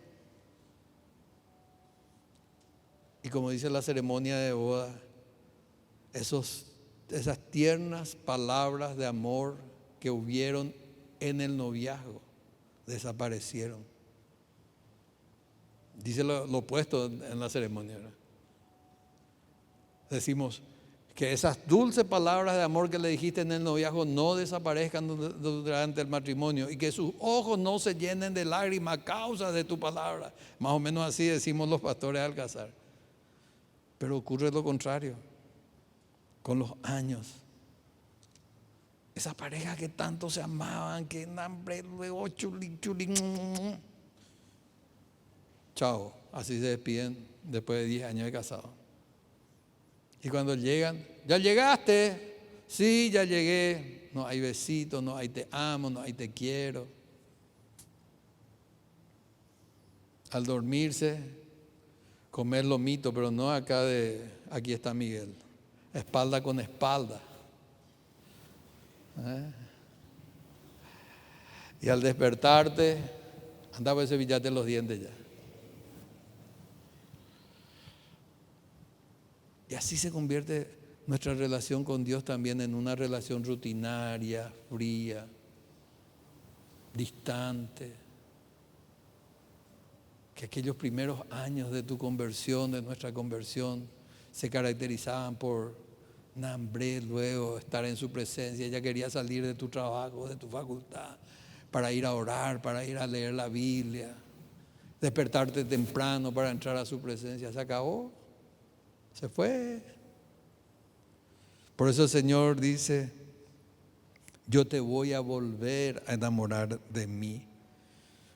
Y como dice la ceremonia de boda, esas tiernas palabras de amor que hubieron en el noviazgo desaparecieron. Dice lo opuesto en la ceremonia, ¿verdad? Decimos que esas dulces palabras de amor que le dijiste en el noviazgo no desaparezcan durante el matrimonio y que sus ojos no se llenen de lágrimas a causa de tu palabra. Más o menos así decimos los pastores al casar. Pero ocurre lo contrario. Con los años, esas parejas que tanto se amaban, que hambre, luego chuli, chao, así se despiden después de 10 años de casado. Y cuando llegan, ¿ya llegaste? Sí, ya llegué. No hay besitos, no hay te amo, no hay te quiero. Al dormirse, comer lomito, pero no acá aquí está Miguel, espalda con espalda. Y al despertarte, andaba a cepillarte los dientes ya. Y así se convierte nuestra relación con Dios también en una relación rutinaria, fría, distante. Que aquellos primeros años de tu conversión, de nuestra conversión, se caracterizaban por hambre, luego estar en su presencia. Ella quería salir de tu trabajo, de tu facultad, para ir a orar, para ir a leer la Biblia, despertarte temprano para entrar a su presencia. Se acabó. Se fue. Por eso el Señor dice, yo te voy a volver a enamorar de mí,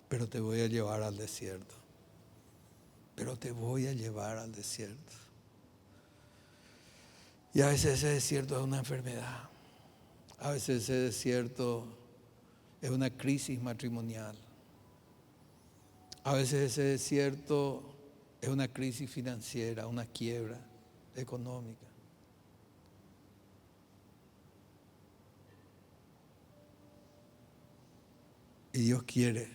pero te voy a llevar al desierto. Pero te voy a llevar al desierto. Y a veces ese desierto es una enfermedad. A veces ese desierto es una crisis matrimonial. A veces ese desierto es una crisis financiera, una quiebra económica. Y Dios quiere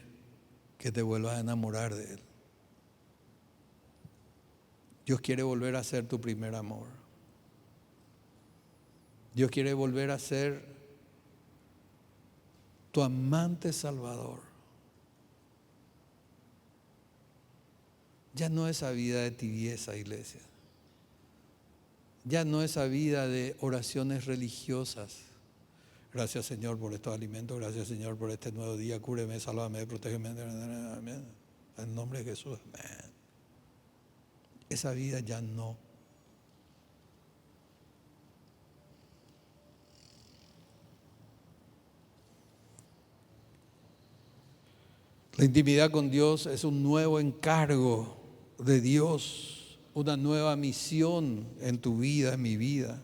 que te vuelvas a enamorar de Él. Dios quiere volver a ser tu primer amor. Dios quiere volver a ser tu amante salvador. Ya no esa vida de tibieza, iglesia. Ya no esa vida de oraciones religiosas. Gracias, Señor, por estos alimentos. Gracias, Señor, por este nuevo día. Cúbreme, sálvame, protégeme. Amén. En el nombre de Jesús. Amén. Esa vida ya no. La intimidad con Dios es un nuevo encargo de Dios, una nueva misión en tu vida, en mi vida.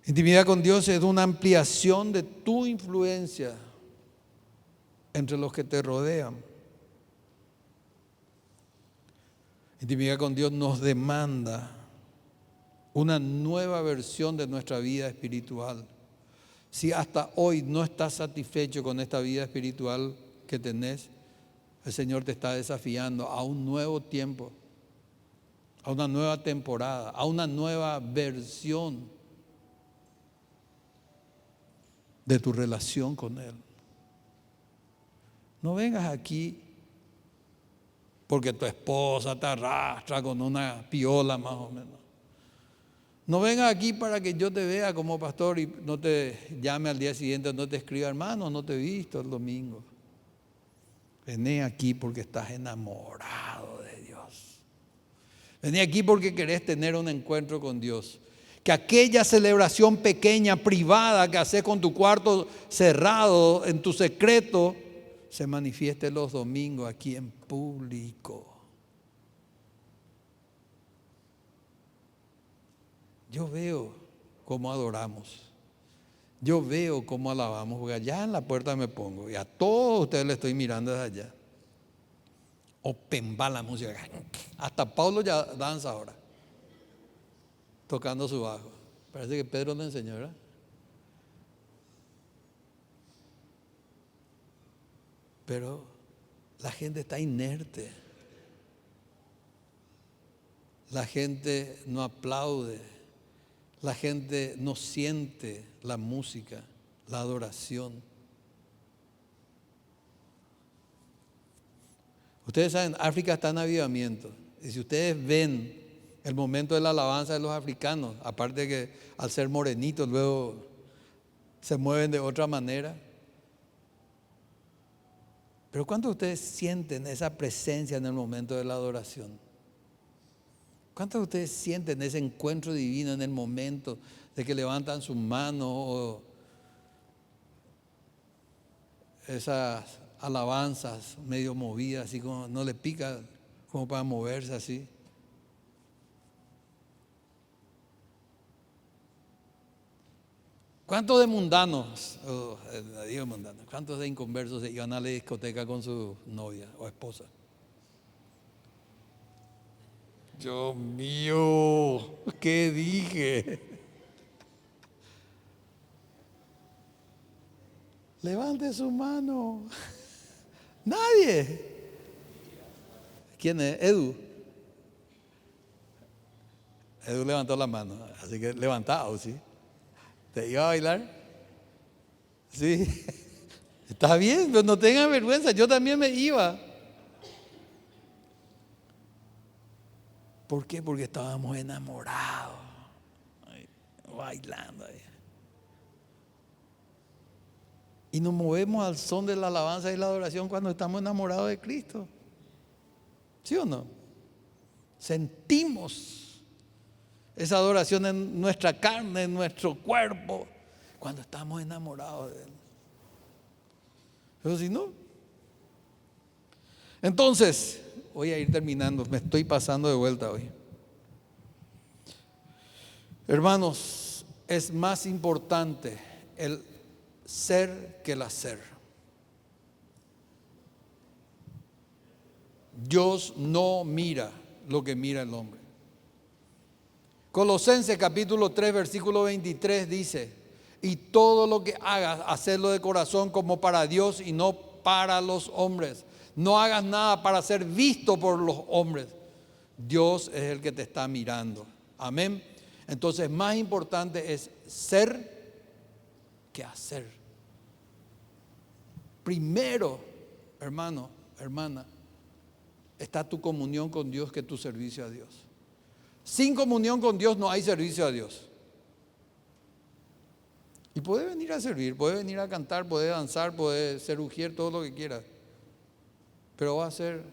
Intimidad con Dios es una ampliación de tu influencia entre los que te rodean. Intimidad con Dios nos demanda una nueva versión de nuestra vida espiritual. Si hasta hoy no estás satisfecho con esta vida espiritual que tenés, el Señor te está desafiando a un nuevo tiempo, a una nueva temporada, a una nueva versión de tu relación con Él. No vengas aquí porque tu esposa te arrastra con una piola más o menos. No vengas aquí para que yo te vea como pastor y no te llame al día siguiente, no te escriba, hermano, no te he visto el domingo. Vení aquí porque estás enamorado de Dios. Vení aquí porque querés tener un encuentro con Dios. Que aquella celebración pequeña, privada, que haces con tu cuarto cerrado, en tu secreto, se manifieste los domingos aquí en público. yo veo cómo adoramos. Yo veo cómo alabamos, porque allá en la puerta me pongo y a todos ustedes les estoy mirando desde allá. Open va la música. Hasta Pablo ya danza ahora, tocando su bajo. Parece que Pedro le enseñó, ¿verdad? Pero la gente está inerte. La gente no aplaude. La gente no siente la música, la adoración. Ustedes saben, África está en avivamiento. Y si ustedes ven el momento de la alabanza de los africanos, aparte de que al ser morenitos luego se mueven de otra manera. Pero ¿cuántos de ustedes sienten esa presencia en el momento de la adoración? ¿Cuántos de ustedes sienten ese encuentro divino en el momento de que levantan sus manos o esas alabanzas medio movidas, así como no le pica como para moverse así? ¿Cuántos de mundanos, digo mundanos, cuántos de inconversos se iban a la discoteca con su novia o esposa? Dios mío, ¿qué dije? Levante su mano. Nadie. ¿Quién es? Edu. Edu levantó la mano, así que levantado, ¿sí? ¿Te iba a bailar? Sí. Está bien, pero no tengan vergüenza, yo también me iba. ¿Por qué? Porque estábamos enamorados, bailando ahí. Y nos movemos al son de la alabanza y la adoración cuando estamos enamorados de Cristo. ¿Sí o no? Sentimos esa adoración en nuestra carne, en nuestro cuerpo, cuando estamos enamorados de Él. Pero si no. Entonces, voy a ir terminando, me estoy pasando de vuelta hoy. Hermanos, es más importante el ser que el hacer. Dios no mira lo que mira el hombre. Colosenses capítulo 3 versículo 23 dice: y todo lo que hagas, hacerlo de corazón como para Dios y no para los hombres. No hagas nada para ser visto por los hombres. Dios es el que te está mirando. Amén. Entonces, más importante es ser que hacer. Primero, hermano, hermana, está tu comunión con Dios que tu servicio a Dios. Sin comunión con Dios no hay servicio a Dios. Y puede venir a servir, puede venir a cantar, puede danzar, puede serugier, todo lo que quiera. Pero va a ser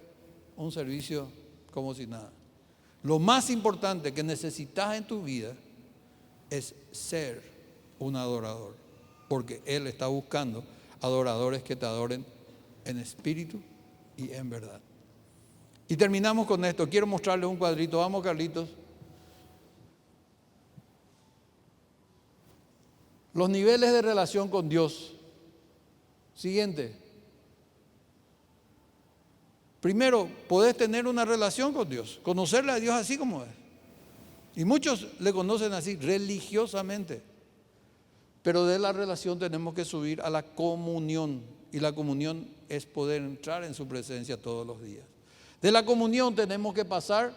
un servicio como si nada. Lo más importante que necesitas en tu vida es ser un adorador. Porque Él está buscando adoradores que te adoren en espíritu y en verdad. Y terminamos con esto. Quiero mostrarles un cuadrito. Vamos, Carlitos. Los niveles de relación con Dios. Siguiente. Primero, podés tener una relación con Dios, conocerle a Dios así como es. Y muchos le conocen así, religiosamente. Pero de la relación tenemos que subir a la comunión. Y la comunión es poder entrar en su presencia todos los días. De la comunión tenemos que pasar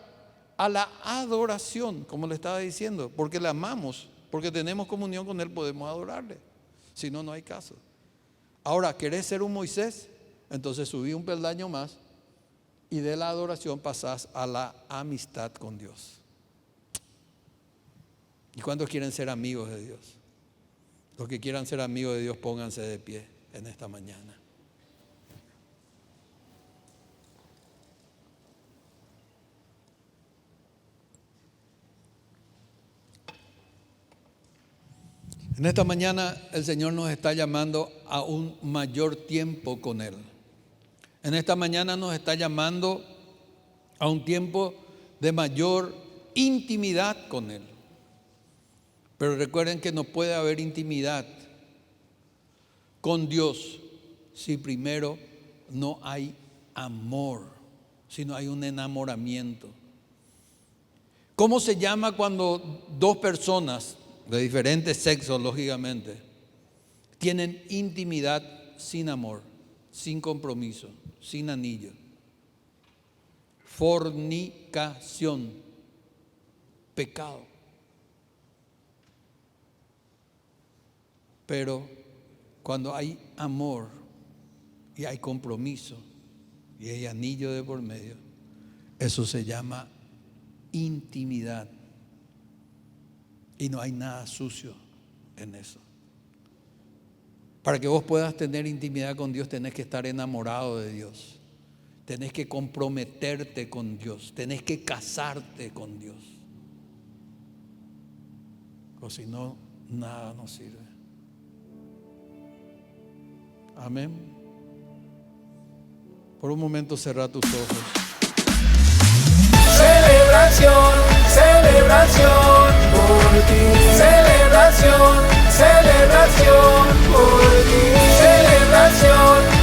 a la adoración, como le estaba diciendo, porque le amamos, porque tenemos comunión con Él, podemos adorarle. Si no, no hay caso. Ahora, ¿querés ser un Moisés? Entonces subí un peldaño más y de la adoración pasás a la amistad con Dios. ¿Y cuántos quieren ser amigos de Dios? Los que quieran ser amigos de Dios, pónganse de pie en esta mañana. En esta mañana el Señor nos está llamando a un mayor tiempo con Él. En esta mañana nos está llamando a un tiempo de mayor intimidad con Él. Pero recuerden que no puede haber intimidad con Dios si primero no hay amor, si no hay un enamoramiento. ¿Cómo se llama cuando dos personas de diferentes sexos, lógicamente, tienen intimidad sin amor, sin compromiso, sin anillo? Fornicación, pecado. Pero cuando hay amor y hay compromiso y hay anillo de por medio, eso se llama intimidad. Y no hay nada sucio en eso. Para que vos puedas tener intimidad con Dios, tenés que estar enamorado de Dios. Tenés que comprometerte con Dios. Tenés que casarte con Dios. O si no, nada nos sirve. Amén. Por un momento cerrá tus ojos. Celebración, celebración por ti. Celebración, celebración por ti. Celebración.